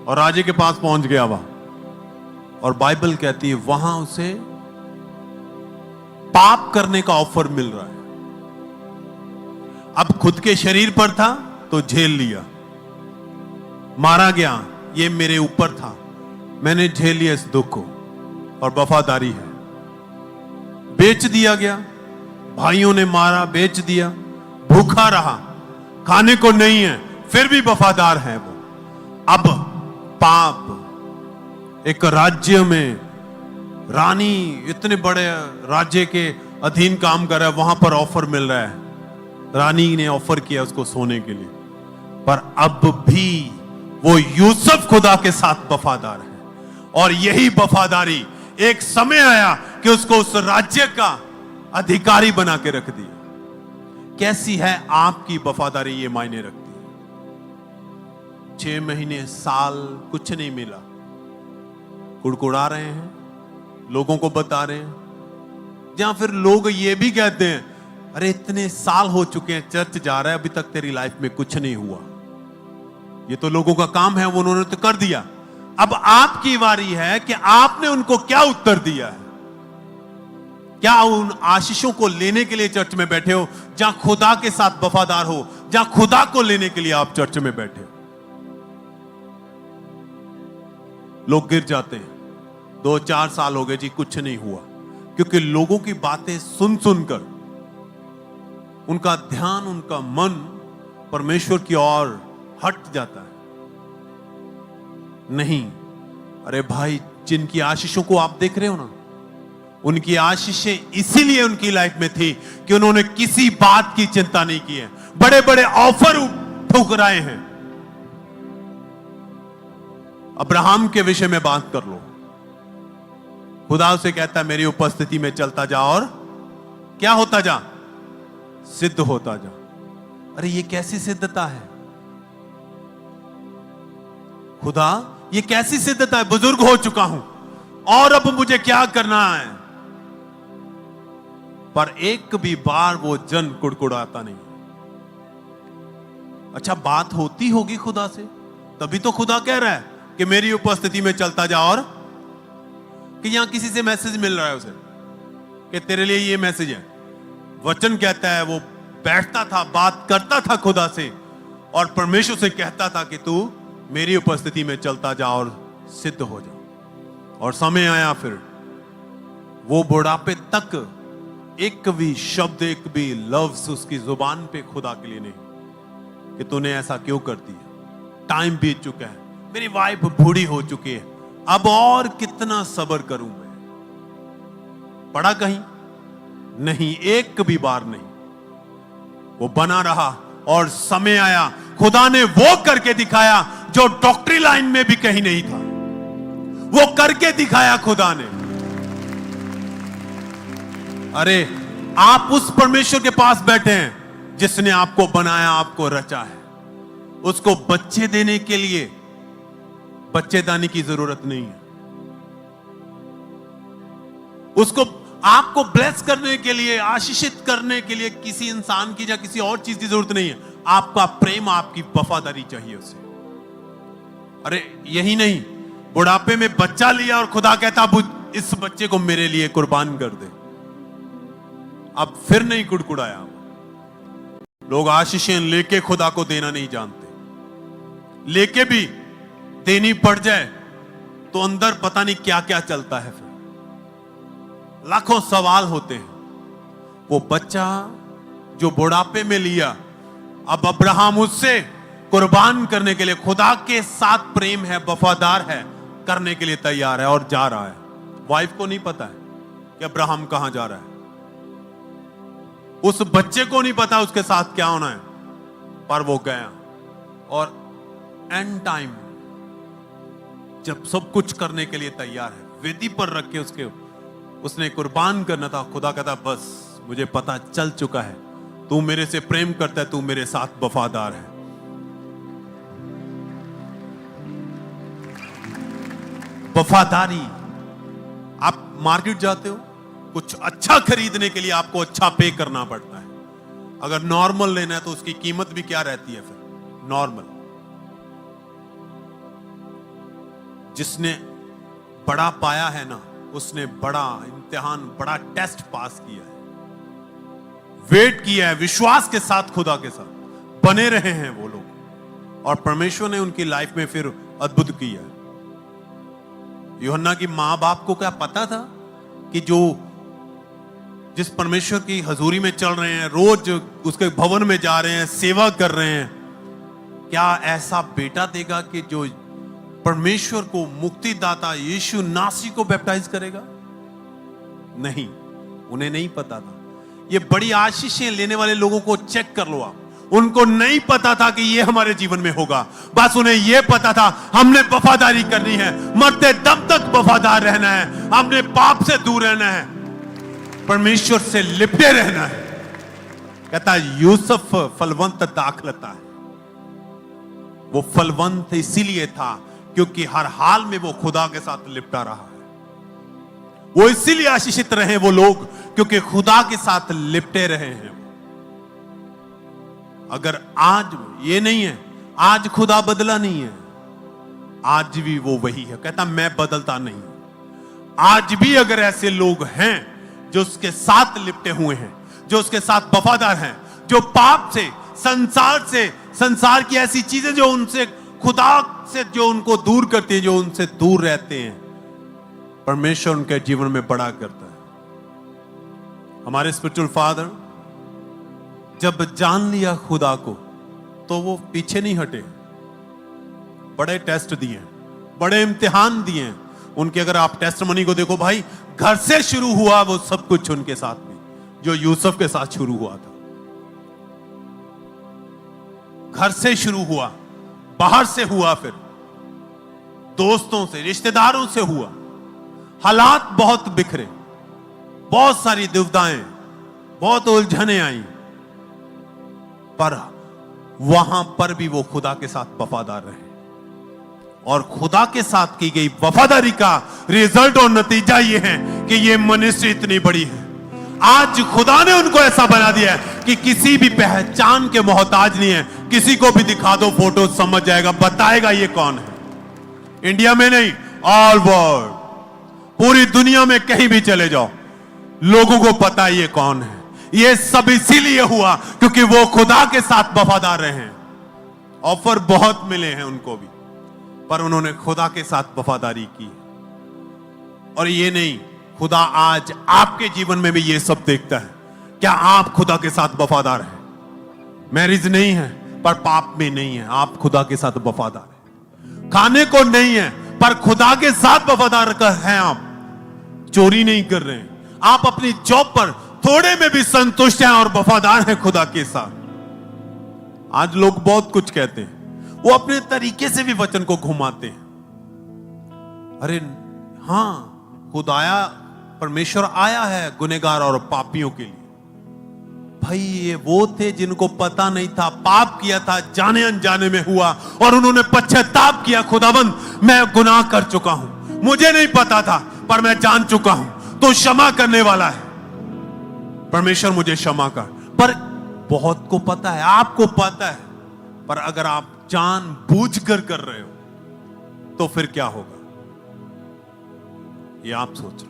और राजे के पास पहुंच गया वहां। और बाइबल कहती है वहां उसे पाप करने का ऑफर मिल रहा है। अब खुद के शरीर पर था तो झेल लिया, मारा गया, ये मेरे ऊपर था, मैंने झेल लिया इस दुख को, और वफादारी है। बेच दिया गया, भाइयों ने मारा, बेच दिया, भूखा रहा, खाने को नहीं है, फिर भी वफादार है वो। अब पाप, एक राज्य में रानी इतने बड़े राज्य के अधीन काम कर रहा है, वहां पर ऑफर मिल रहा है। रानी ने ऑफर किया उसको सोने के लिए, पर अब भी वो यूसुफ खुदा के साथ वफादार है। और यही वफादारी एक समय आया कि उसको उस राज्य का अधिकारी बना के रख दिया। कैसी है आपकी वफादारी, ये मायने रखती है। 6 महीने, साल, कुछ नहीं मिला, कुड़कुड़ा रहे हैं, लोगों को बता रहे हैं। जहां फिर लोग ये भी कहते हैं, अरे इतने साल हो चुके हैं, चर्च जा रहा है, अभी तक तेरी लाइफ में कुछ नहीं हुआ। ये तो लोगों का काम है, वो उन्होंने तो कर दिया। अब आपकी बारी है कि आपने उनको क्या उत्तर दिया है। क्या उन आशीषों को लेने के लिए चर्च में बैठे हो, जहां खुदा के साथ वफादार हो, जहां खुदा को लेने के लिए आप चर्च में बैठे हो? लोग गिर जाते हैं, 2-4 साल हो गए जी, कुछ नहीं हुआ, क्योंकि लोगों की बातें सुन सुनकर उनका ध्यान, उनका मन परमेश्वर की ओर हट जाता है। नहीं, अरे भाई, जिनकी आशीषों को आप देख रहे हो ना, उनकी आशीषें इसीलिए उनकी लाइफ में थी कि उन्होंने किसी बात की चिंता नहीं की है। बड़े बड़े ऑफर ठुकराए हैं। अब्राहम के विषय में बात कर लो। खुदा उसे कहता है मेरी उपस्थिति में चलता जा और क्या होता जा, सिद्ध होता जा। अरे ये कैसी सिद्धता है खुदा, ये कैसी सिद्धता है? बुजुर्ग हो चुका हूं और अब मुझे क्या करना है? पर एक भी बार वो जन कुड़कुड़ाता नहीं। अच्छा, बात होती होगी खुदा से, तभी तो खुदा कह रहा है कि मेरी उपस्थिति में चलता जा। और कि यहां किसी से मैसेज मिल रहा है उसे कि तेरे लिए ये मैसेज है। वचन कहता है वो बैठता था, बात करता था खुदा से, और परमेश्वर से कहता था कि तू मेरी उपस्थिति में चलता जा और सिद्ध हो जा। और समय आया, फिर वो बुढ़ापे तक एक भी शब्द, एक भी लफ्ज उसकी जुबान पे खुदा के लिए नहीं कि तूने ऐसा क्यों कर दिया। टाइम बीत चुका है, मेरी वाइफ बूढ़ी हो चुकी है, अब और कितना सब्र करूं मैं? पढ़ा कहीं नहीं, एक भी बार नहीं। वो बना रहा और समय आया, खुदा ने वो करके दिखाया जो डॉक्टरी लाइन में भी कहीं नहीं था। वो करके दिखाया खुदा ने। अरे आप उस परमेश्वर के पास बैठे हैं जिसने आपको बनाया, आपको रचा है। उसको बच्चे देने के लिए बच्चेदानी की जरूरत नहीं है। उसको आपको ब्लेस करने के लिए, आशीषित करने के लिए किसी इंसान की या किसी और चीज की जरूरत नहीं है। आपका प्रेम, आपकी वफादारी चाहिए उसे। अरे यही नहीं, बुढ़ापे में बच्चा लिया और खुदा कहता अब इस बच्चे को मेरे लिए कुर्बान कर दे। अब फिर नहीं कुड़कुड़ाया। लोग आशीषें लेके खुदा को देना नहीं जानते, लेके भी देनी पड़ जाए तो अंदर पता नहीं क्या क्या चलता है। फिर लाखों सवाल होते हैं। वो बच्चा जो बुढ़ापे में लिया, अब अब्राहम उससे कुर्बान करने के लिए, खुदा के साथ प्रेम है, वफादार है, करने के लिए तैयार है और जा रहा है। वाइफ को नहीं पता है कि अब्राहम कहां जा रहा है, उस बच्चे को नहीं पता उसके साथ क्या होना है, पर वो गया। और एंड टाइम जब सब कुछ करने के लिए तैयार है, वेदी पर रख के उसने कुर्बान करना था, खुदा कहता बस मुझे पता चल चुका है, तू मेरे से प्रेम करता है, तू मेरे साथ वफादार है। वफादारी। आप मार्केट जाते हो, कुछ अच्छा खरीदने के लिए आपको अच्छा पे करना पड़ता है। अगर नॉर्मल लेना है तो उसकी कीमत भी क्या रहती है? फिर नॉर्मल। जिसने बड़ा पाया है ना, उसने बड़ा इम्तिहान, बड़ा टेस्ट पास किया है, वेट किया है, विश्वास के साथ खुदा के साथ बने रहे हैं वो लोग, और परमेश्वर ने उनकी लाइफ में फिर अद्भुत किया है। यूहन्ना की मां बाप को क्या पता था कि जिस परमेश्वर की हजूरी में चल रहे हैं, रोज उसके भवन में जा रहे हैं, सेवा कर रहे हैं, क्या ऐसा बेटा देगा कि जो परमेश्वर को मुक्तिदाता यीशु नासी को बैप्टाइज करेगा? नहीं, उन्हें नहीं पता था। ये बड़ी आशीषें लेने वाले लोगों को चेक कर लो आप, उनको नहीं पता था कि ये हमारे जीवन में होगा। बस उन्हें यह पता था हमने वफादारी करनी है, मरते दम तक वफादार रहना है, हमने पाप से दूर रहना है, परमेश्वर से लिपटे रहना है। कहता यूसुफ फलवंत दाखलता है। वो फलवंत इसीलिए था क्योंकि हर हाल में वो खुदा के साथ लिपटा रहा है। वो इसीलिए आशीषित रहे वो लोग क्योंकि खुदा के साथ लिपटे रहे हैं। अगर आज ये नहीं है, आज खुदा बदला नहीं है, आज भी वो वही है। कहता मैं बदलता नहीं। आज भी अगर ऐसे लोग हैं जो उसके साथ लिपटे हुए हैं, जो उसके साथ वफादार हैं, जो पाप से, संसार की ऐसी चीजें जो उनसे, खुदा से जो उनको दूर करती है, जो उनसे दूर रहते हैं, परमेश्वर उनके जीवन में बड़ा करता है। हमारे स्पिरिचुअल फादर जब जान लिया खुदा को तो वो पीछे नहीं हटे। बड़े टेस्ट दिए, बड़े इम्तिहान दिए उनके। अगर आप टेस्टमनी को देखो भाई, घर से शुरू हुआ वो सब कुछ उनके साथ भी, जो यूसुफ के साथ शुरू हुआ था। घर से शुरू हुआ, बाहर से हुआ, फिर दोस्तों से, रिश्तेदारों से हुआ। हालात बहुत बिखरे, बहुत सारी दुविधाएं, बहुत उलझने आई, पर वहां पर भी वो खुदा के साथ वफादार रहे। और खुदा के साथ की गई वफादारी का रिजल्ट और नतीजा ये है कि ये मिनिस्ट्री इतनी बड़ी है। आज खुदा ने उनको ऐसा बना दिया है कि किसी भी पहचान के मोहताज नहीं है। किसी को भी दिखा दो फोटो, समझ जाएगा, बताएगा ये कौन है। इंडिया में नहीं, ऑल वर्ल्ड, पूरी दुनिया में कहीं भी चले जाओ, लोगों को पता है ये कौन है। ये सब इसीलिए हुआ क्योंकि वो खुदा के साथ वफादार रहे हैं। ऑफर बहुत मिले हैं उनको भी, पर उन्होंने खुदा के साथ वफादारी की। और ये नहीं, खुदा आज आपके जीवन में भी ये सब देखता है। क्या आप खुदा के साथ वफादार हैं? मैरिज नहीं है पर पाप में नहीं है, आप खुदा के साथ वफादार हैं। खाने को नहीं है पर खुदा के साथ वफादार हैं। आप चोरी नहीं कर रहे हैं, आप अपनी जॉब पर थोड़े में भी संतुष्ट हैं और वफादार हैं खुदा के साथ। आज लोग बहुत कुछ कहते हैं, वो अपने तरीके से भी वचन को घुमाते हैं। अरे हां, खुदाया परमेश्वर आया है गुनहगार और पापियों के लिए। भाई ये वो थे जिनको पता नहीं था, पाप किया था, जाने अनजाने में हुआ, और उन्होंने पश्चाताप किया, खुदाबंद मैं गुनाह कर चुका हूं, मुझे नहीं पता था पर मैं जान चुका हूं, तो क्षमा करने वाला है, परमेश्वर मुझे क्षमा कर। पर बहुत को पता है, आपको पता है, पर अगर आप जान बूझ कर रहे हो तो फिर क्या होगा ये आप सोच लो।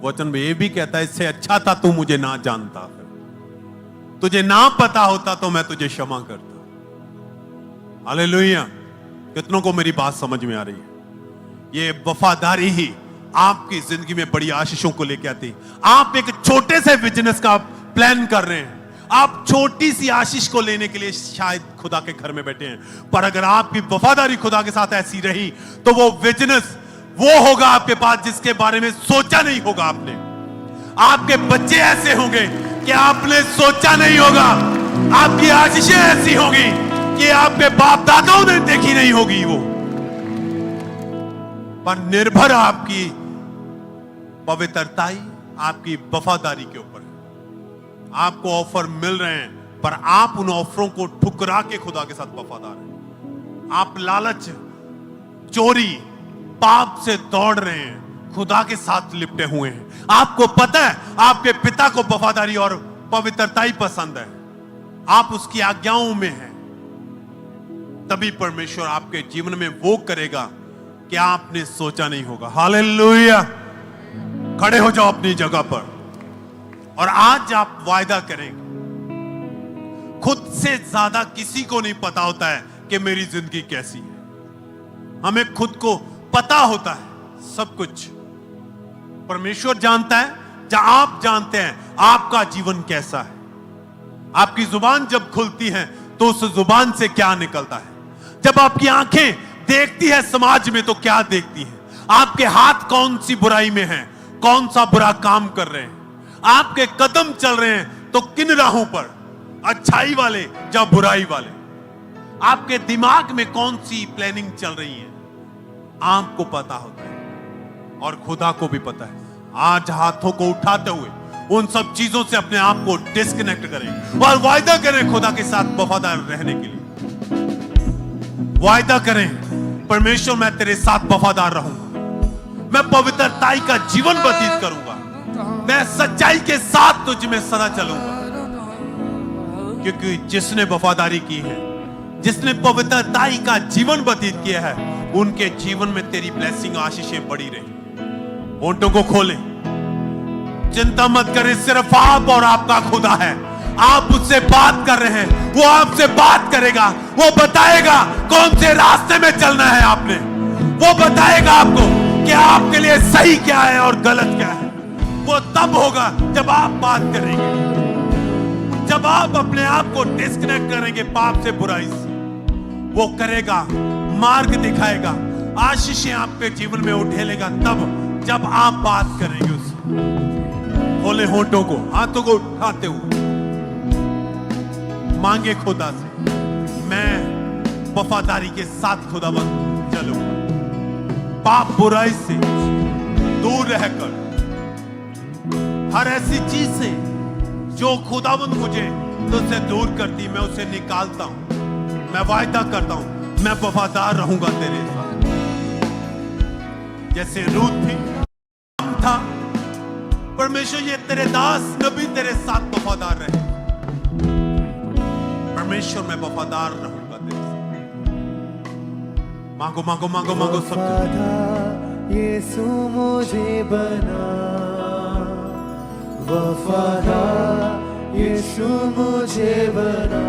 वचन में ये भी कहता है, इससे अच्छा था तू मुझे ना जानता, फिर तुझे ना पता होता तो मैं तुझे क्षमा करता। हालेलुया। कितनों को मेरी बात समझ में आ रही है? ये वफादारी ही आपकी जिंदगी में बड़ी आशीषों को लेके आती है। आप एक छोटे से बिजनेस का प्लान कर रहे हैं, आप छोटी सी आशीष को लेने के लिए शायद खुदा के घर में बैठे हैं, पर अगर आपकी वफादारी खुदा के साथ ऐसी रही तो वो बिजनेस वो होगा आपके पास जिसके बारे में सोचा नहीं होगा आपने। आपके बच्चे ऐसे होंगे कि आपने सोचा नहीं होगा। आपकी आशीषें ऐसी होंगी कि आपके बाप दादाओं ने देखी नहीं होगी। वो पर निर्भर आपकी पवित्रताई, आपकी वफादारी के ऊपर है। आपको ऑफर मिल रहे हैं पर आप उन ऑफरों को ठुकरा के खुदा के साथ वफादार हैं। आप लालच, चोरी, पाप से दौड़ रहे हैं, खुदा के साथ लिपटे हुए हैं। आपको पता है आपके पिता को वफादारी और पवित्रताई पसंद है, आप उसकी आज्ञाओं में हैं, तभी परमेश्वर आपके जीवन में वो करेगा कि आपने सोचा नहीं होगा। हालेलुया। खड़े हो जाओ अपनी जगह पर और आज आप वायदा करेंगे। खुद से ज्यादा किसी को नहीं पता होता है कि मेरी जिंदगी कैसी है। हमें खुद को पता होता है सब कुछ। परमेश्वर जानता है, जहां आप जानते हैं आपका जीवन कैसा है। आपकी जुबान जब खुलती है तो उस जुबान से क्या निकलता है। जब आपकी आंखें देखती है समाज में तो क्या देखती है। आपके हाथ कौन सी बुराई में हैं, कौन सा बुरा काम कर रहे हैं। आपके कदम चल रहे हैं तो किन राहों पर, अच्छाई वाले या बुराई वाले। आपके दिमाग में कौन सी प्लानिंग चल रही है, आपको पता होता है और खुदा को भी पता है। आज हाथों को उठाते हुए उन सब चीजों से अपने आप को डिस्कनेक्ट करें और वायदा करें खुदा के साथ वफादार रहने के लिए। वायदा करें, परमेश्वर मैं तेरे साथ वफादार रहूंगा, मैं पवित्रताई का जीवन व्यतीत करूंगा, मैं सच्चाई के साथ तुझ में सदा चलूंगा। क्योंकि जिसने वफादारी की है, जिसने पवित्रताई का जीवन व्यतीत किया है, उनके जीवन में तेरी ब्लेसिंग, आशीषें बढ़ी रही। होंठों को खोलें, चिंता मत करें, सिर्फ आप और आपका खुदा है। आप उससे बात कर रहे हैं, वो आपसे बात करेगा, वो बताएगा कौन से रास्ते में चलना है आपने, वो बताएगा आपको कि आपके लिए सही क्या है और गलत क्या है। वो तब होगा जब आप बात करेंगे, जब आप अपने आप को डिस्कनेक्ट करेंगे पाप से, बुराई से। वो करेगा, मार्ग दिखाएगा, आशीषें आपके जीवन में उठेलेगा तब जब आप बात करेंगे उससे। खोले होंठों को, हाथों को उठाते हुए मांगे खुदा से, मैं वफादारी के साथ खुदाबंद चलूंगा। पाप बुराई से दूर रहकर, हर ऐसी चीज से जो खुदाबंद मुझे तुझसे दूर करती, मैं उसे निकालता हूं। मैं वायदा करता हूं, मैं वफादार रहूंगा तेरे साथ। जैसे रूत थी, था, परमेश्वर ये तेरे दास नबी तेरे साथ वफादार रहे। परमेश्वर मैं वफादार रहूंगा तेरे साथ। मांगो मांगो मांगो मांगो सब। यीशु मुझे बना वफादार, यीशु मुझे बना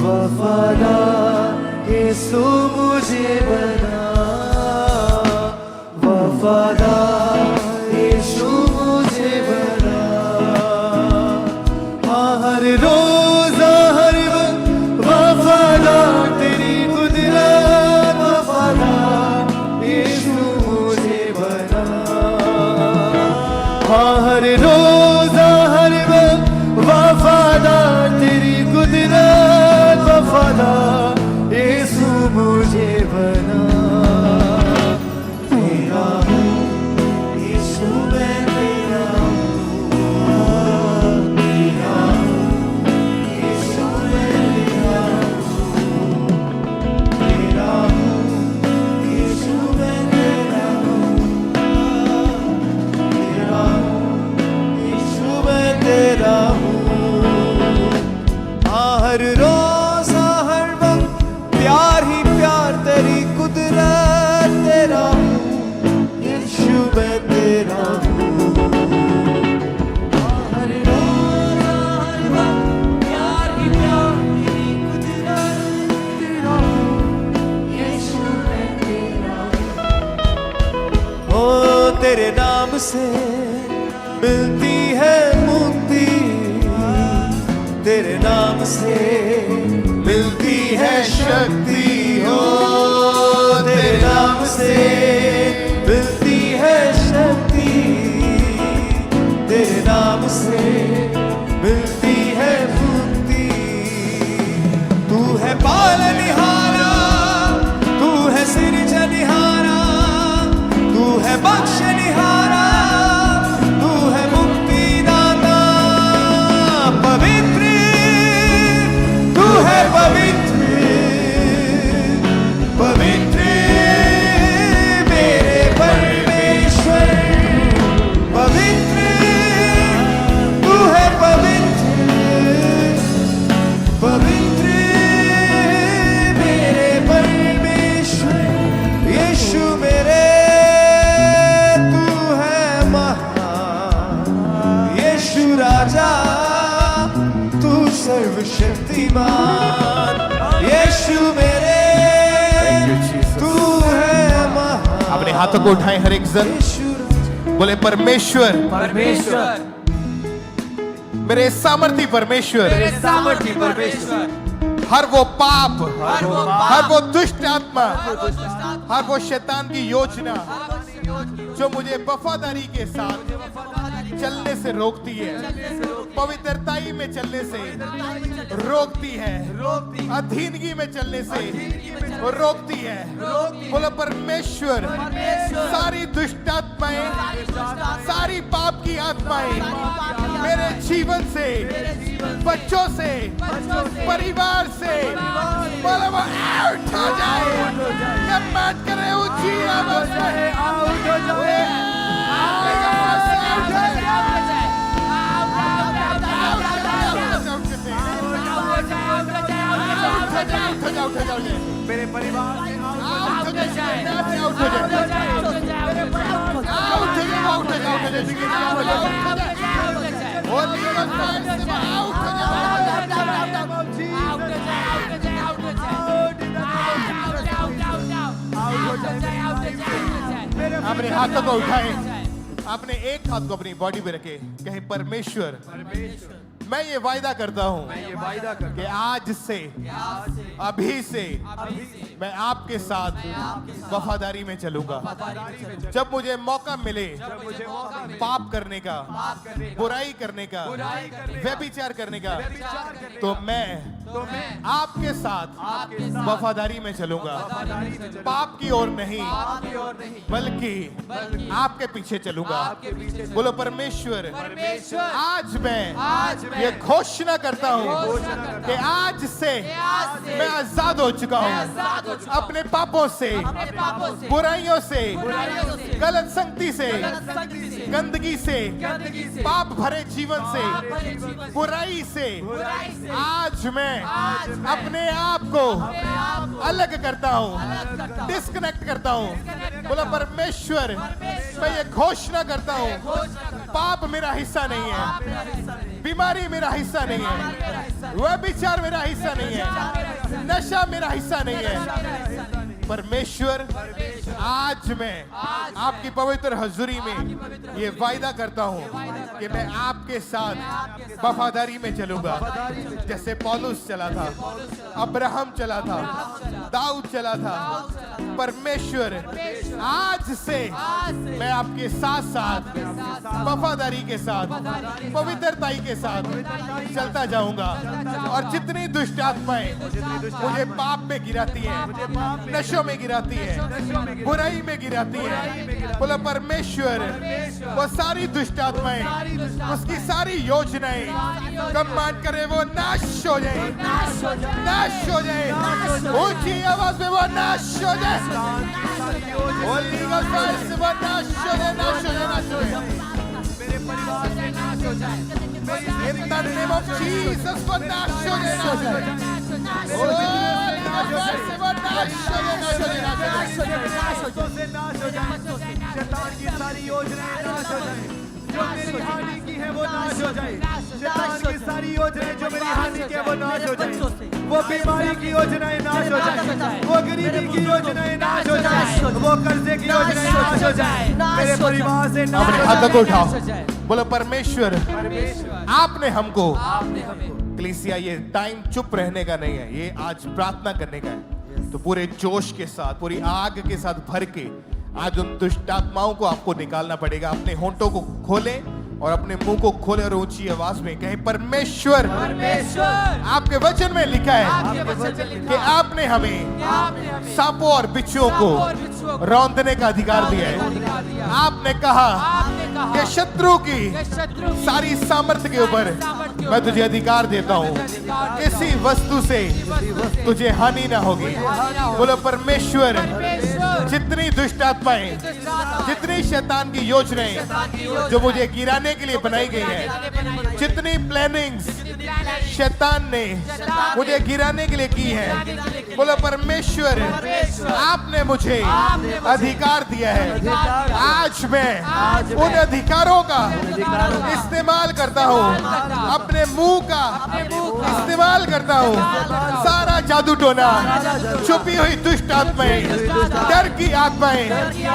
वफादार, यीशु मुझे बना वफादार, यीशु मुझे बना। हर रोज हर वक्त वफादार, तेरी कुदरत वफादार, यीशु मुझे बना। हर रोज हर वक्त वफादार, तेरी कुदरत वफादार, यीशु मुझे बना। हर रोज हर वक्त प्यार ही प्यार, तेरी कुदरत तेरा हूँ, यीशु मैं तेरा हूँ। हर रोज हर वक्त प्यार ही प्यार, तेरी कुदरत तेरा हूँ, नाम से मिलती है मुक्ति, तेरे नाम से मिलती है शक्ति, हो तेरे नाम से मिलती है शक्ति, तेरे नाम से मिलती है मुक्ति। तू है पालनहारा, तू है सृजनहारा, तू है बख्शनहारा, तू है मुक्तिदाता। पवित्र तू है, पवित्र पवित्र मेरे परमेश्वर, पवित्र तू है, पवित्र पवित्र मेरे परमेश्वर। यीशु मेरे तू है महान, यीशु राजा तू सर्वशक्तिमान, यीशु मेरे तू है महान। अपने हाथों को उठाएं हर एक जन, बोले परमेश्वर, परमेश्वर, मेरे सामर्थी परमेश्वर, मेरे सामर्थी परमेश्वर, हर वो पाप, हर वो हर पाप, वो दुष्ट आत्मा, हर हर वो शैतान की योजना जो मुझे वफादारी के साथ चलने से रोकती है, पवित्रताई में चलने से रोकती है, अधीनगी में चलने से रोकती है। बोलो परमेश्वर, सारी दुष्ट आत्माएं, सारी पाप की आत्माएं मेरे जीवन से, बच्चों से, परिवार से बोलो वो आउट हो जाए। जब बात कर रहे हो जी आवाज में आउट हो जाए, मेरे परिवार से आउट हो जाए, आउट हो अपने हाथों को उठाएं, अपने एक हाथ को अपनी बॉडी पे रखे, कहे परमेश्वर, मैं ये वायदा करता हूँ कि आज से, अभी से मैं आपके साथ वफादारी में चलूंगा। जब मुझे मौका मिले पाप करने का, बुराई करने का, व्यभिचार करने का, तो मैं आपके साथ वफादारी में चलूंगा। पाप की ओर नहीं, बल्कि आपके पीछे चलूंगा। बोलो परमेश्वर, आज मैं ये घोषणा करता हूँ कि आज से मैं आजाद हो चुका हूँ अपने पापों से, बुराइयों से, गलत संगति से, गंदगी से, पाप भरे जीवन से, बुराई से। आज मैं अपने आप को अलग करता हूँ, डिस्कनेक्ट करता हूँ। बोला परमेश्वर, मैं ये घोषणा करता हूँ, पाप मेरा हिस्सा नहीं है, बीमारी मेरा हिस्सा नहीं है, व्यभिचार मेरा हिस्सा नहीं है, नशा मेरा हिस्सा नहीं है। परमेश्वर, आज मैं आपकी पवित्र हजूरी में ये वायदा करता हूँ कि मैं आपके साथ वफादारी में चलूंगा। जैसे पौलुस चला था, अब्राहम चला था, दाऊद चला था। परमेश्वर, आज से मैं आपके साथ साथ वफादारी के साथ, पवित्रताई के साथ चलता जाऊंगा। और जितनी दुष्ट आत्माएं मुझे पाप में गिराती हैं, नशों में गिराती है, बुराई में गिराती है, बोलो परमेश्वर, वो सारी दुष्ट आत्माएं, उसकी सारी योजनाएं कमांड करे वो नाश हो जाए, नाश हो जाए। ऊंची आवाज में वो नाश हो जाए, होली गॉड से वो नाश हो जाए, नाश हो जाए, नाश हो जाए। मेरे परिवार से नाश हो जाए, In the name of Jesus, वो नाश हो जाए, नाश हो जाए। शैतान की सारी योजनाएं नाश हो जाए, जो मेरी हानि की है वो नाश हो जाए। शैतान की सारी योजनाएं जो मेरी हानि की है वो नाश हो जाए, वो बीमारी की योजनाएं नाश हो जाए, वो गरीबी की योजनाएं नाश हो जाए, वो कर्जे की योजनाएं नाश हो जाए, मेरे परिवार से नाश अपने हो हाथों को जाए। उठाओ, बोलो परमेश्वर आपने हमको, आपने हमें कलीसिया ये टाइम चुप रहने का नहीं है, ये आज प्रार्थना करने का है। तो पूरे जोश के साथ, पूरी आग के साथ भर के आज उन दुष्ट आत्माओं को आपको निकालना पड़ेगा। अपने होंठों को खोलें और अपने मुंह को खोले और ऊंची आवाज में कहें, परमेश्वर परमेश्वर आपके वचन में लिखा है आपके वचन में कि लिखा है आपने हमें कि आपने हमें सांपों और बिच्छुओं सांपों और बिच्छुओं को को रौंदने का अधिकार दिया रौंदने का अधिकार दिया है। है। आपने कहा आपने कहा कि शत्रु की कि शत्रु की सारी सामर्थ्य के ऊपर सामर्थ्य के मैं ऊपर तुझे अधिकार देता हूँ, तुझे अधिकार देता किसी वस्तु से वस्तु से तुझे हानि ना होगी। हानि ना होगी। बोलो परमेश्वर परमेश्वर जितनी दुष्ट आत्माएं, दुष्ट आत्माएं, जितनी शैतान की योजनाएं शैतान की योजनाएं जो मुझे गिराने के लिए बनाई गई है, जितनी प्लानिंग्स शैतान ने मुझे गिराने के लिए की है, बोलो परमेश्वर आपने मुझे अधिकार दिया है। आज मैं उन अधिकारों का इस्तेमाल करता हूँ, अपने मुंह का इस्तेमाल करता हूँ। सारा जादू टोना, छुपी हुई दुष्ट आत्माएं, डर की आत्माएं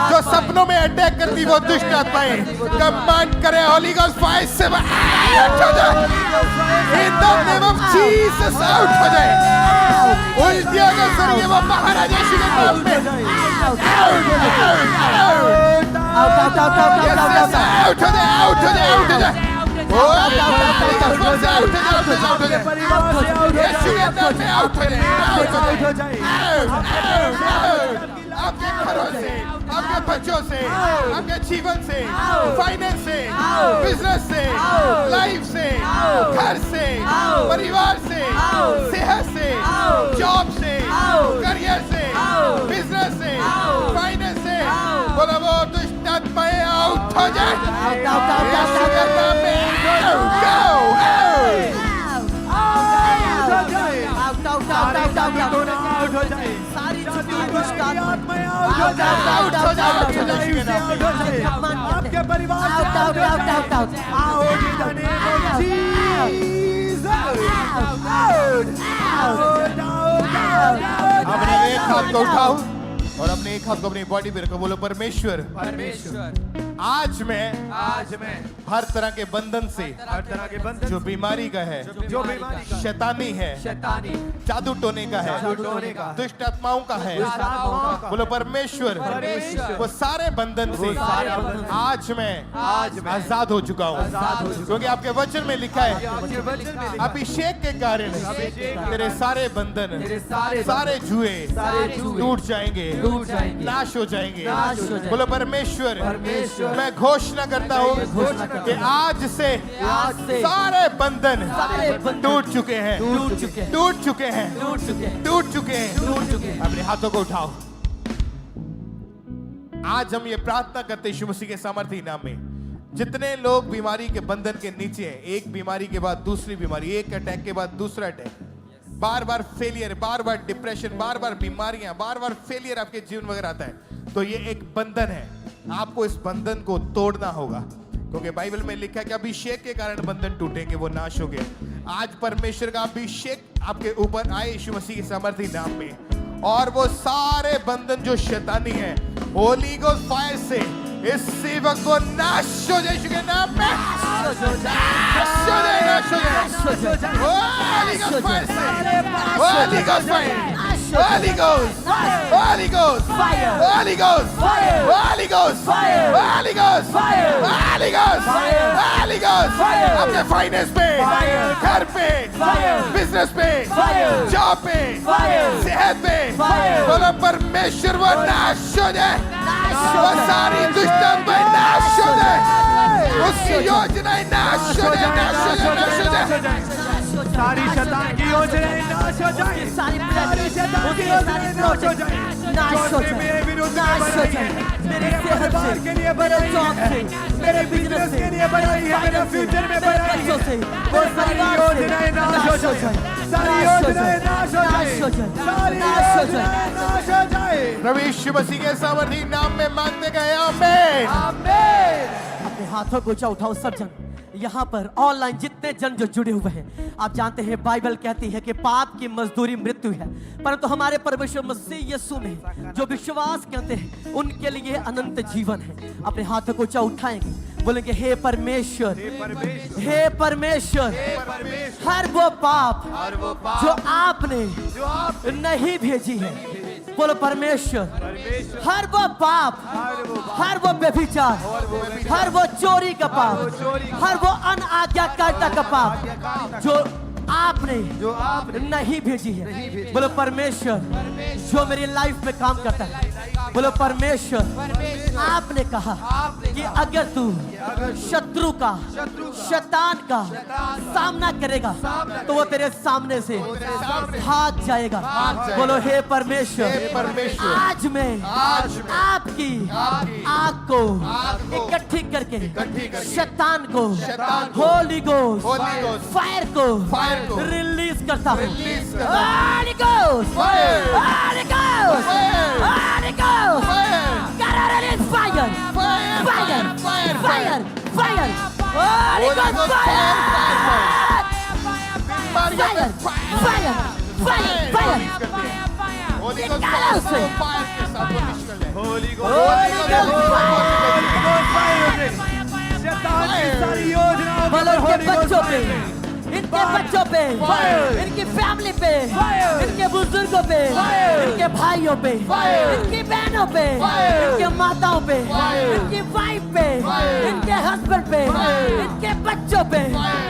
जो सपनों में अटैक करती, वो दुष्ट आत्माएं कमांड करे होली गॉस्ट फायर से आउट हो जाए, in the name of Jesus out हो जाए। उल्टियों के जरिए वो महाराज यीशु के नाम में आउट हो जाए, आउट हो जाए, आउट हो जाए। ओ आउट हो जाए, परिवार से आउट हो जाए, यीशु के नाम में आउट हो जाए, आउट हो जाए। जाए। आपके घरों से, आपके बच्चों से, आपके जीवन से, फाइनेंस से, बिजनेस से, लाइफ से, घर से, परिवार से, सेहत से, जॉब से, करियर से, बिजनेस से, फाइनेंस से, बोलो वो दुष्ट आत्माएं आउट हो जाए। यीशु के नाम में आउट, आउट हो जाए। सारी छुपी दुष्ट आत्माएं आउट हो जाए, आउट हो जाए, आउट हो जाए। लाइफ से आउट हो जाए, आपके परिवार से आउट हो जाए। Out in the name of Jesus, out, out. अपने एक हाथ को उठाओ और अपने एक हाथ को अपनी बॉडी पे रखो, बोलो परमेश्वर परमेश्वर आज मैं आज मैं हर तरह के बंधन से, हर तरह के बंधन, जो बीमारी का है, जो बीमारी का, शैतानी है, शैतानी जादू टोने का है, जादू टोने का, दुष्ट आत्माओं का है, दुष्ट आत्माओं का, बोलो परमेश्वर परमेश्वर, वो सारे बंधन से सारे बंधन से आज मैं आजाद हो चुका हूँ, क्योंकि आपके वचन में लिखा है आपके वचन में लिखा, अभिषेक के कारण तेरे सारे बंधन, सारे सारे जुए जुए टूट जाएंगे, टूट जाएंगे, नाश हो जाएंगे। नाश हो जाएंगे। बोलो परमेश्वर परमेश्वर, मैं घोषणा करता हूँ कि आज से सारे बंधन टूट चुके हैं, टूट चुके हैं, टूट चुके हैं, टूट चुके हैं, टूट चुके हैं। टूट चुके हैं। अपने हाथों को उठाओ। आज हम ये प्रार्थना करते हैं यीशु मसीह के सामर्थ्य नाम में, जितने लोग बीमारी के बंधन के नीचे हैं, एक बीमारी के बाद दूसरी बीमारी, एक अटैक के बाद दूसरा अटैक, बार बार फेलियर, बार बार डिप्रेशन, बार बार बीमारियां, बार बार फेलियर आपके जीवन वगैरह आता है, तो ये एक बंधन है। आपको इस बंधन को तोड़ना होगा, क्योंकि बाइबल में लिखा है कि अभिषेक के कारण बंधन टूटेंगे, वो नाश हो गए। आज परमेश्वर का अभिषेक आपके ऊपर आए यीशु मसीह के सामर्थ्य नाम में, और वो सारे बंधन जो शैतानी है, होली गोस्ट फायर से इसी वक्त वो नाश हो जाए यीशु के नाम में, नाश हो जाए, नाश हो जाए। होली गोस्ट फायर से, Holi ghost fire, Holi ghost, Holi ghost, Holi ghost, Holi ghost, Holi ghost, Holi ghost, Holi ghost, अपने फाइनेंस पे, घर पे, बिजनेस पे, जॉब पे, सेहत पे, बोलो परमेश्वर वो नाश हो जाए, वो सारी दुष्ट आत्माएं नाश हो जाए, उसकी योजनाएं नाश हो जाए, नाश हो जाए, नाश हो जाए। सारी शैतान की योजनाएं नाश हो जाए, सारी शैतान की योजनाएं नाश हो जाए, नाश हो जो मेरे विरुद्ध नाश हो बनाई जाए। है, मेरे मेरे सेहत परिवार से, के लिए मेरे बनाई जॉब है, से, मेरे बिजनेस के लिए बनाई है, मेरे फ्यूचर में बनाई है, वो सारी योजनाएं नाश हो जाए, सारी योजनाएं नाश हो जाए, सारी योजनाएं नाश हो जाए। प्रभु यीशु मसीह के सामर्थ्य नाम में मांगते गए, आमीन। अपने हाथों को ऊंचा उठाओ सब जन, यहाँ पर ऑनलाइन जितने जन जो जुड़े हुए हैं, आप जानते हैं बाइबल कहती है कि पाप की मजदूरी मृत्यु है, परंतु हमारे परमेश्वर मसीह यीशु में जो विश्वास करते हैं उनके लिए अनंत जीवन है। अपने हाथों को ऊंचा उठाएंगे, बोलेंगे हे परमेश्वर, हे परमेश्वर, हर वो पाप जो आपने नहीं भेजी है, बोलो परमेश्वर, हर वो पाप, हर वो व्यभिचार, हर वो चोरी का पाप, हर वो अनाज्ञाकारिता का पाप जो आपने नहीं भेजी है, बोलो परमेश्वर, जो मेरी लाइफ में काम करता है, बोलो परमेश्वर, आपने कहा कि अगर तू शत्रु का, शैतान का सामना करेगा तो वो तेरे सामने से भाग जाएगा। बोलो हे परमेश्वर, आज मैं आपकी आग को इकट्ठी करके शैतान को, होली गोस्ट फायर को रिलीज करता हूँ। Holi ghost, Holi ghost, Holi ghost, gotta release fire, fire, fire, fire, Holy Ghost fire, fire, fire, fire, fire, Holi निकालो उसे। होली शैतान की सारी योजनाओं बोलो पर इनके बच्चों पे, इनके बच्चों पे, इनकी फैमिली पे, इनके बुजुर्गों पे, इनके भाइयों पे, इनकी बहनों पे, इनके माताओं पे, इनकी वाइफ पे, इनके हस्बैंड पे, इनके बच्चों पे,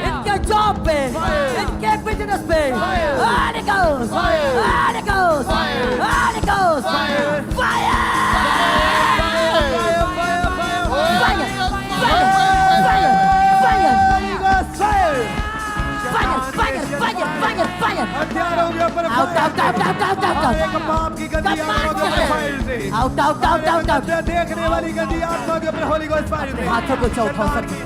इनके जॉब पे, इनके बिजनेस पे, Holy Ghost, Holy Ghost, Holy Ghost, fire, हथियारों के ऊपर Out, out, out, out, out, out, out. एक पाप की गंदी आत्मा के ऊपर फायर से out, out, out, out, out. देखने वाली गंदी आत्मा के ऊपर होली गोस्ट फायर से हाथों को ऊंचा उठाओ सबके,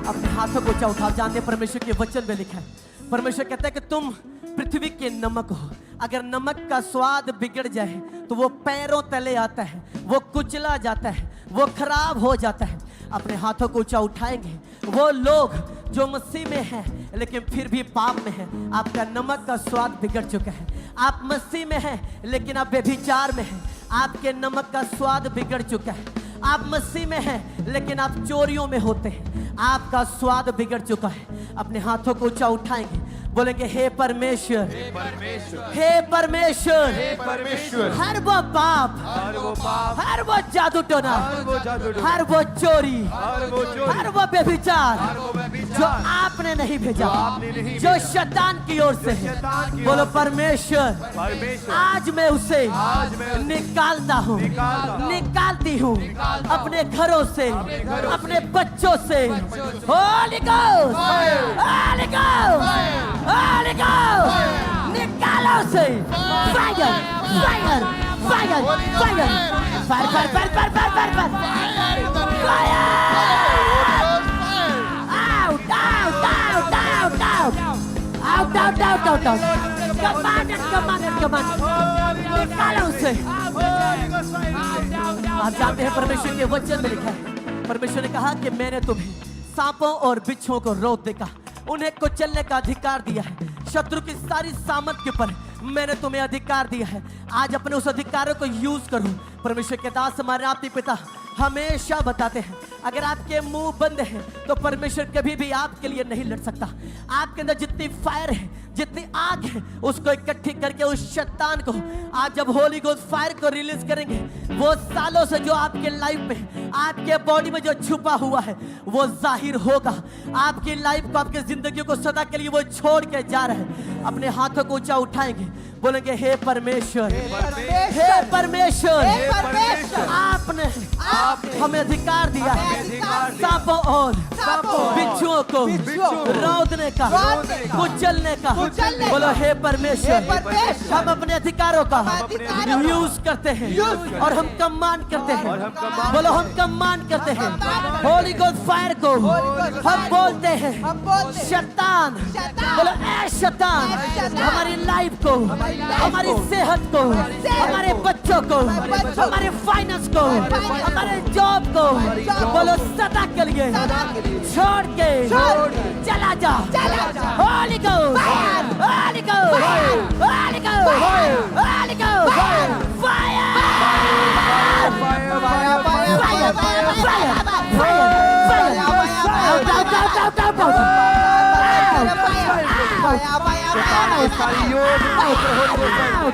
अपने हाथों को ऊंचा उठाओ। जानते हैं परमेश्वर के वचन में लिखा है, परमेश्वर कहता है कि तुम पृथ्वी के नमक हो, अगर नमक का स्वाद बिगड़ जाए तो वो पैरों तले आता है, वो कुचला जाता है, वो खराब हो जाता है। अपने हाथों को ऊंचा उठाएंगे, वो लोग जो मसीह में हैं लेकिन फिर भी पाप में हैं, आपका नमक का स्वाद बिगड़ चुका है। आप मसीह में हैं लेकिन आप व्यभिचार में हैं, आपके नमक का स्वाद बिगड़ चुका है। आप मसीह में हैं लेकिन आप चोरियों में होते हैं, आपका स्वाद बिगड़ चुका है। अपने हाथों को ऊंचा उठाएंगे, बोलेंगे हे परमेश्वर, हे परमेश्वर, हर वो पाप, हर वो जादू टोना, हर वो चोरी, हर वो व्यभिचार जो आपने नहीं भेजा, जो शैतान की ओर से है, बोलो परमेश्वर, आज मैं उसे निकालता हूँ, निकालती हूँ अपने घरों से, अपने बच्चों से। Holi ghost, Holi ghost, Holy Ghost, निकालो से, fire, fire, fire, fire, fire, fire, fire, fire, fire, fire, fire, out, out, out, out, out, out, out, out, out, out, command it, command it, command it, निकालो से। आप जानते हैं परमेश्वर के वचन में लिखा है, परमेश्वर ने कहा कि मैंने तुम्हें सांपों और बिच्छुओं को रोक देगा, उन्हें कुचलने का अधिकार दिया है, शत्रु की सारी सामर्थ के ऊपर मैंने तुम्हें अधिकार दिया है। आज अपने उस अधिकारों को यूज करो। परमेश्वर के दास हमारे आपके पिता हमेशा बताते हैं, अगर आपके मुंह बंद है तो परमेश्वर कभी भी आपके लिए नहीं लड़ सकता। आपके अंदर जितनी फायर है, जितनी आग है, उसको इकट्ठी करके उस शैतान को आज जब होली गोस्ट फायर को रिलीज करेंगे, वो सालों से जो आपके लाइफ में, आपके बॉडी में जो छुपा हुआ है वो जाहिर होगा। आपकी लाइफ को, आपकी जिंदगी को सदा के लिए वो छोड़ के जा रहे हैं। अपने हाथों को ऊंचा उठाएंगे, बोलेंगे हे परमेश्वर, हे परमेश्वर, आपने हमें अधिकार दिया है सांपों और बिच्छुओं को रौंदने का, कुचलने का। बोलो हे परमेश्वर, हम अपने अधिकारों का यूज करते हैं और हम कमांड करते हैं। बोलो हम कमांड करते हैं होली गोस्ट फायर को। हम बोलते हैं शैतान, बोलो ए शैतान, हमारी लाइफ को, हमारी सेहत को, हमारे बच्चों को, हमारे फाइनेंस को, हमारे जॉब को, बोलो सदा के लिए छोड़ के चला जा Holi ghost Holi ghost Holi ghost Holi ghost fire सारी योजनाओं पर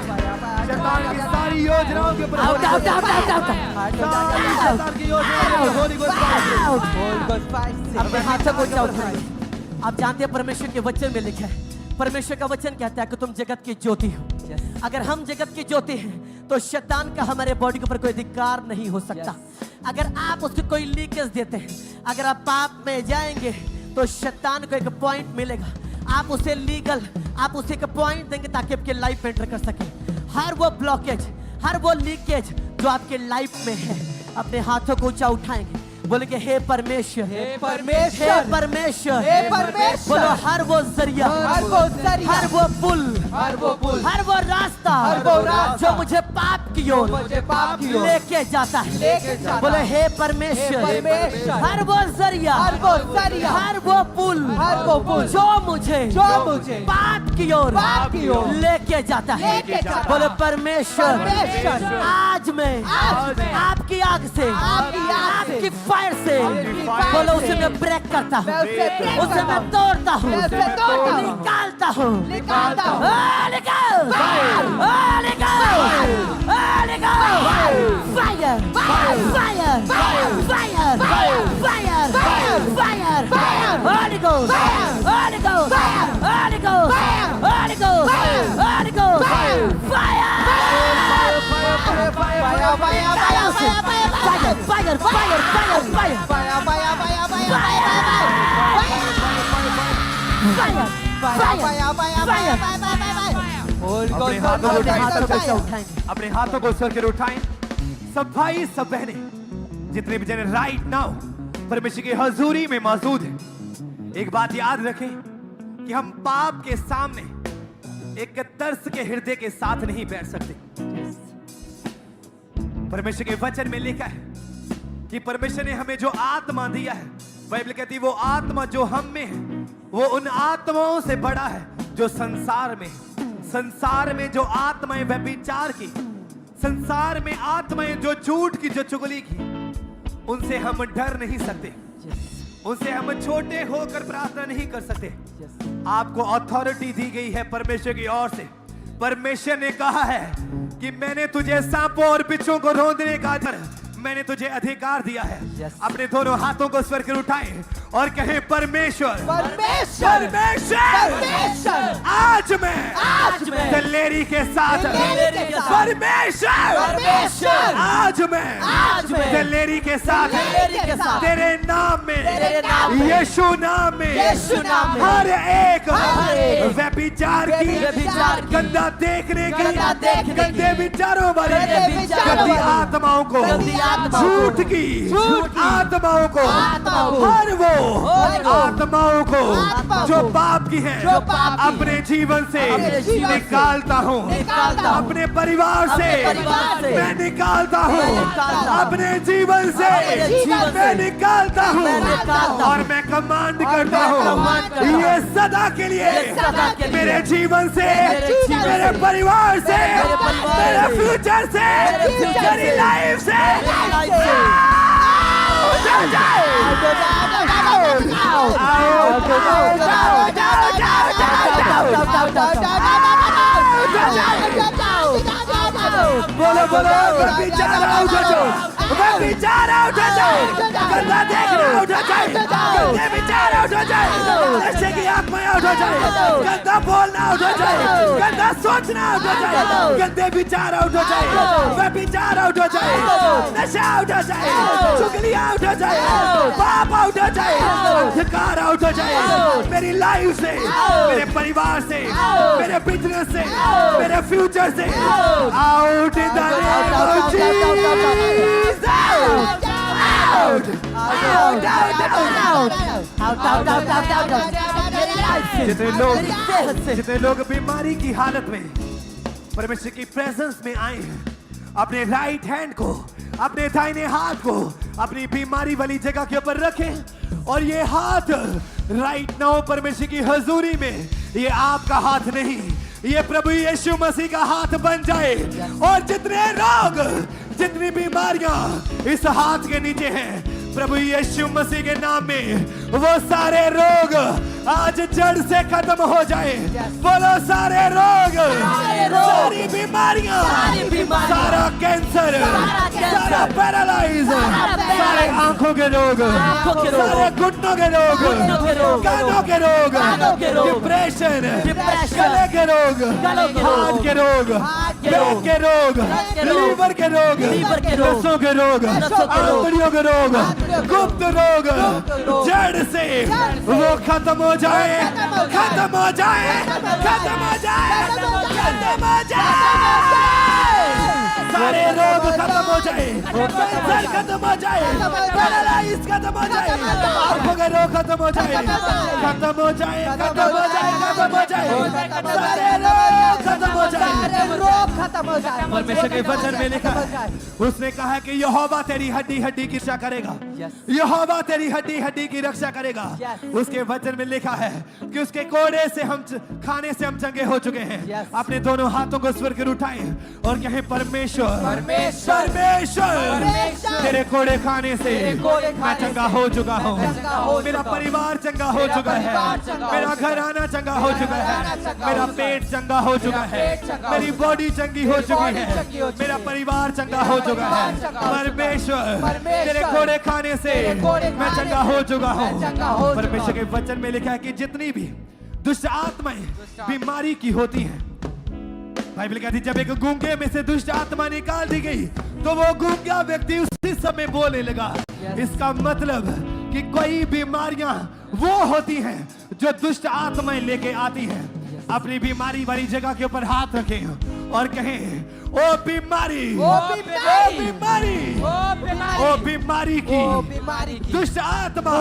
शैतान की सारी योजनाओं के ऊपर अपने हाथों को ऊंचा उठाइए। आप जानते हैं परमेश्वर के वचन में लिखा है, परमेश्वर का वचन कहता है कि तुम जगत की ज्योति हो। अगर हम जगत की ज्योति हैं तो शैतान का हमारे बॉडी के ऊपर कोई अधिकार नहीं हो सकता। अगर आप उसको कोई लीकेज देते हैं, अगर आप पाप में जाएंगे तो शैतान को एक पॉइंट मिलेगा। आप उसे लीगल, आप उसे एक पॉइंट देंगे ताकि आपके लाइफ में एंटर कर सके। हर वो ब्लॉकेज, हर वो लीकेज जो आपके लाइफ में है, अपने हाथों को ऊंचा उठाएंगे, बोलेंगे हे परमेश्वर, हे परमेश्वर, हे परमेश्वर, हे परमेश्वर। बोलो हर वो जरिया, हर वो जरिया, हर वो पुल, हर वो पुल, हर वो रास्ता, हर वो रास्ता जो मुझे पाप की ओर, मुझे पाप की ओर लेके जाता है, लेके जाता। बोले हे परमेश्वर, परमेश्वर, हर वो जरिया, हर वो जरिया, हर वो पुल, हर वो पुल जो मुझे पाप की ओर, पाप की ओर लेके जाता है, लेके जाता। बोले परमेश्वर, परमेश्वर, आज मैं आपकी आग से, आपकी फायर से, बोलो उसे मैं ब्रेक करता हूँ, उसे मैं तोड़ता हूँ, निकालता हूँ, fire, fire, fire, fire, fire, fire, Holy Ghost, Holy Ghost, Holy Ghost, Holy Ghost, Holy Ghost, fire! अपने हाथों को उठाएं, अपने हाथों को सर के उठाएं। सब भाई सब बहनें जितने भी जन राइट नाउ परमेश्वर की हजूरी में मौजूद हैं, एक बात याद रखें कि हम पाप के सामने एक तरस के हृदय के साथ नहीं बैठ सकते। परमेश्वर के वचन में लिखा है कि परमेश्वर ने हमें जो आत्मा दिया है, बाइबल कहती है वो आत्मा जो हम में है वो उन आत्माओं से बड़ा है जो संसार में है। संसार में जो आत्माएं व्यभिचार की, संसार में आत्माएं जो झूठ की, जो चुगली की, उनसे हम डर नहीं सकते, उनसे हम छोटे होकर प्रार्थना नहीं कर सकते। आपको अथॉरिटी दी गई है परमेश्वर की ओर से। परमेश्वर ने कहा है कि मैंने तुझे सांपों और बिच्छों को रौंदने का मैंने तुझे अधिकार दिया है। अपने दोनों हाथों को स्वर कर उठाएं और कहें परमेश्वर, परमेश्वर, परमेश्वर, परमेश्वर, आज मैं दिलेरी के साथ, परमेश्वर, परमेश्वर, आज मैं दिलेरी के साथ तेरे नाम में, यीशु नाम में हर एक व्यभिचार की, गंदा देखने की, गंदे विचारों वाली गंदी आत्माओं को, झूठ की आत्माओं को, हर वो आत्माओं को जो पाप की है अपने जीवन से निकालता हूँ, अपने परिवार से मैं निकालता हूँ, अपने जीवन से मैं निकालता हूँ और मैं कमांड करता हूँ ये सदा के लिए मेरे जीवन से, मेरे परिवार से, मेरे फ्यूचर से, मेरी लाइफ से बोलो बोलो व्यभिचार आउट हो जाओ, व्यभिचार आउट हो जाओ, गंदा देखना आउट हो जाए, गंदे विचार आउट हो जाए, नशे की आत्मा आउट हो जाए, गंदा बोलना आउट हो जाए, गंदा सोचना आउट हो जाए, गंदे विचार आउट हो जाए, व्यभिचार आउट हो जाए, नशा आउट हो जाए, चुगली आउट हो जाए, पाप आउट हो जाए, अधिकार आउट हो जाए मेरी लाइफ से, मेरे परिवार से, मेरे बिजनेस से, मेरे फ्यूचर से, out in the name of Jesus, जितने लोग बीमारी की हालत में परमेश्वर की प्रेजेंस में आए हैं, अपने राइट हैंड को, अपने दाहिने हाथ को अपनी बीमारी वाली जगह के ऊपर रखें और ये हाथ राइट नाउ परमेश्वर की हजूरी में, ये आपका हाथ नहीं, ये प्रभु यीशु मसीह का हाथ बन जाए और जितने रोग, जितनी बीमारियां इस हाथ के नीचे हैं, प्रभु यीशु मसीह के नाम में वो सारे रोग आज जड़ से खत्म हो जाए। बोलो सारे रोग, सारी बीमारियां, सारा कैंसर, सारा पैरालाइज, सारे आंखों के रोग, सारे घुटनों के रोग, कानों के रोग, डिप्रेशन, गले के रोग, हार्ट के रोग, पेट के रोग, लीवर के रोग, नसों के रोग, आंतड़ियों के रोग, गुप्त रोग, जड़ से वो खत्म हो जाए, खत्म हो जाए, खत्म हो जाए, खत्म हो जाए, सारे रोग खत्म हो जाए, कैंसर खत्म हो जाए, पैरालाइज खत्म हो जाए, आंखों के रोग खत्म हो जाए, खत्म हो जाए, खत्म हो जाए, खत्म हो जाए, सारे रोग खत्म हो जाए, रोग खत्म हो जाए। परमेश्वर के वचन में लिखा है, उसने कहा है कि यहोवा तेरी हड्डी हड्डी की रक्षा करेगा, यहोवा तेरी हड्डी हड्डी की रक्षा करेगा। उसके वचन में लिखा है कि उसके कोड़े से हम खाने से हम चंगे हो चुके हैं। अपने दोनों हाथों को स्वर कर उठाएं और कहें परमेश्वर, परमेश्वर, परमेश्वर, तेरे कोड़े खाने से मैं चंगा हो चुका हूँ, मेरा परिवार चंगा हो चुका है, मेरा घराना चंगा हो चुका है, मेरा पेट चंगा हो चुका है, मेरी बॉडी चंगी हो चुकी है, मेरा परिवार चंगा हो चुका है। परमेश्वर, तेरे कोड़े खाने से मैं चंगा हो चुका हूँ। परमेश्वर के वचन में लिखा है कि जितनी भी दुष्ट आत्माएं बीमारी की होती हैं, बाइबल कहती है जब एक गूंगे में से दुष्ट आत्मा निकाल दी गई तो वो गूंगा व्यक्ति उसी समय बोलने लगा। इसका मतलब कि कोई बीमारियां वो होती हैं जो दुष्ट आत्माएं लेके आती हैं। अपनी बीमारी वाली जगह के ऊपर हाथ रखें और कहें ओ बीमारी, ओ बीमारी, ओ बीमारी की दुष्ट आत्मा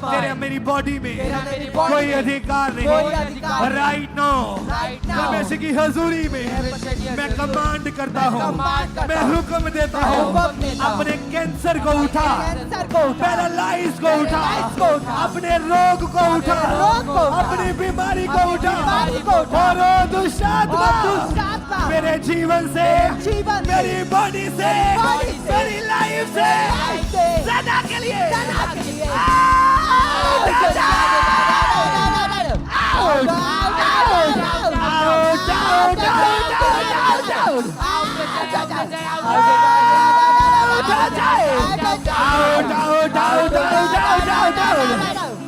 तेरे मेरी बॉडी में कोई अधिकार नहीं। राइट नाउ परमेश्वर की हजूरी में मैं कमांड करता हूँ, मैं हुक्म देता हूँ, अपने कैंसर को उठा, पैरालाइज को उठा, अपने रोग को उठा, अपनी बीमारी को उठा और ओ दुष्ट आत्मा मेरे जीवन से, मेरी बॉडी से, मेरी लाइफ से सदा के लिए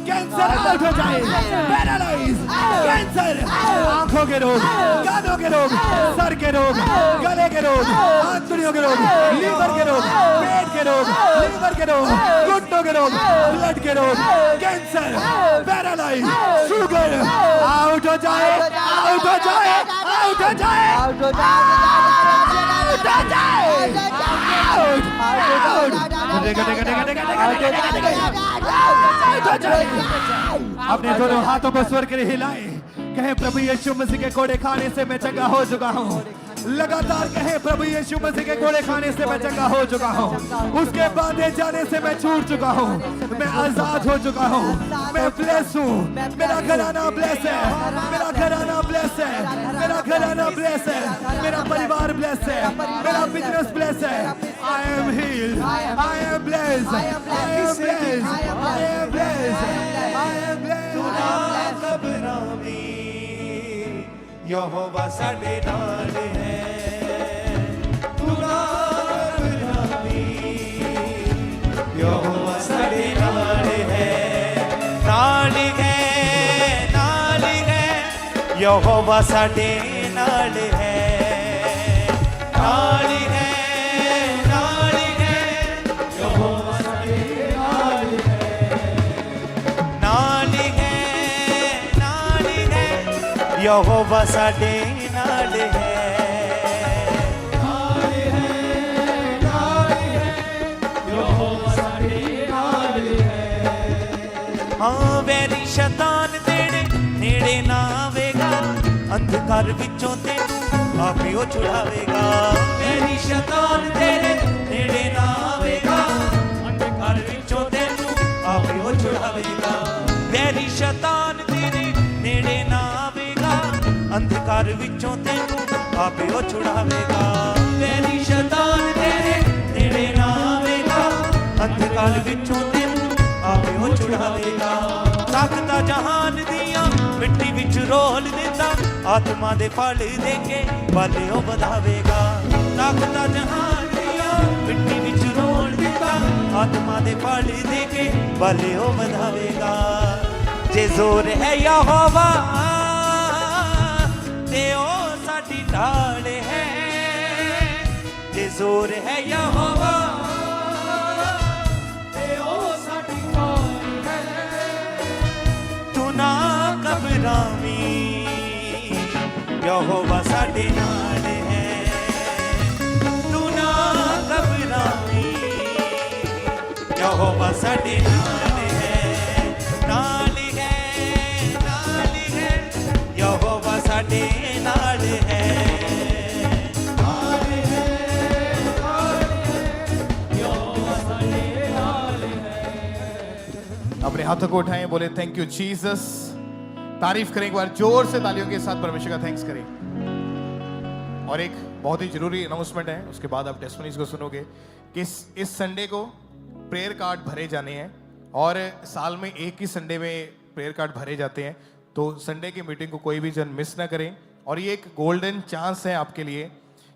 कैंसर आउट हो जाए, पैरालाइज, कैंसर, आंखों के रोग, कानों के रोग, सर के रोग, गले के रोग, आंतड़ियों के रोग, लीवर के रोग, पेट के रोग, लीवर के रोग, घुटनों के रोग, ब्लड के रोग, कैंसर, पैरालाइज, शुगर आउट हो जाए, आउट हो जाए, आउट हो जाए, आउट हो जाए। अपने दोनों हाथों को स्वर के हिलाएं, कहें प्रभु यीशु मसीह के कोड़े खाने से मैं चंगा हो चुका हूँ। लगातार कहें प्रभु यीशु मसीह के कोड़े खाने से मैं चंगा हो चुका हूँ, उसके बांधे जाने से मैं छूट चुका हूँ, मैं आजाद हो चुका हूँ, मैं ब्लेस हूँ, मेरा घराना ब्लेस है, मेरा घराना ब्लेस है, मेरा घराना ब्लेस है, मेरा परिवार ब्लेस है, मेरा बिजनेस ब्लेस है। I am healed, I am blessed, I am blessed, I am blessed, I am blessed। यहोवा साडे नाल है, तू ना घबरावी, यहोवा साडे नाल है, नाल है, नाल है, यहोवा साडे नाल है, नाल है, नाल है, यहोवा साडे नाल है, नाल है, नाल है, यहोवा साडे नाल है, नाल है, नाल है, यहोवा साडे नाल है। हाँ वैरी शैतान तेरे नेड़े ना आवेगा, अंधकार विचों तेनू आपे ओ छुड़ावेगा। वैरी शैतान तेरे नेड़े ना आवेगा, छुड़ावेगा वैरी शैतान तेरे नेड़े ना आवेगा अंधकार विचों तेनू आपे ओ छुड़ावेगा वैरी शैतान तेरे नेड़े ना आवेगा अंधकार विचों तेनू आपे ओ छुड़ावेगा ताकता जहान दियां मिट्टी विच रोल दिंदा आत्मा दे फल दे के बाले ओ वधावेगा ताकता जहान दियां मिट्टी विच रोल दिंदा आत्मा दे फल दे के बाले ओ वधावेगा जे जोर है यहोवा ते ओ साडी ढाल है जे जोर है यहोवा ते ओ साडी ढाल है तू ना घबरावी यहोवा साडे नाल है तू ना घबरावी यहोवा साडे नाल है यहोवा साडे नाल है अपने हाथों को उठाएं, बोले थैंक यू जीसस। तारीफ करें एक बार जोर से, तालियों के साथ परमेश्वर का थैंक्स करें। और एक बहुत ही जरूरी अनाउंसमेंट है, उसके बाद आप टेस्टमनीज को सुनोगे कि इस संडे को प्रेयर कार्ड भरे जाने हैं और साल में एक ही संडे में प्रेयर कार्ड भरे जाते हैं, तो संडे की मीटिंग को कोई भी जन मिस ना करें। और ये एक गोल्डन चांस है आपके लिए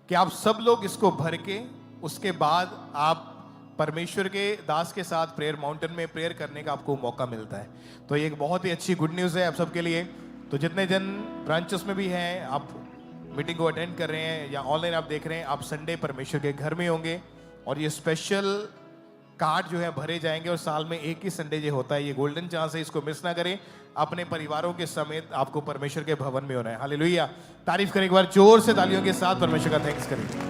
कि आप सब लोग इसको भर के उसके बाद आप परमेश्वर के दास के साथ प्रेयर माउंटेन में प्रेयर करने का आपको मौका मिलता है। तो ये एक बहुत ही अच्छी गुड न्यूज़ है आप सबके लिए। तो जितने जन ब्रांचेस में भी हैं, आप मीटिंग को अटेंड कर रहे हैं या ऑनलाइन आप देख रहे हैं, आप संडे परमेश्वर के घर में होंगे और ये स्पेशल कार्ड जो है भरे जाएंगे और साल में एक ही संडे जो होता है, ये गोल्डन चांस है, इसको मिस ना करें। अपने परिवारों के समेत आपको परमेश्वर के भवन में होना है। हालेलुया। तारीफ करें एक बार जोर से, तालियों के साथ परमेश्वर का थैंक्स करें।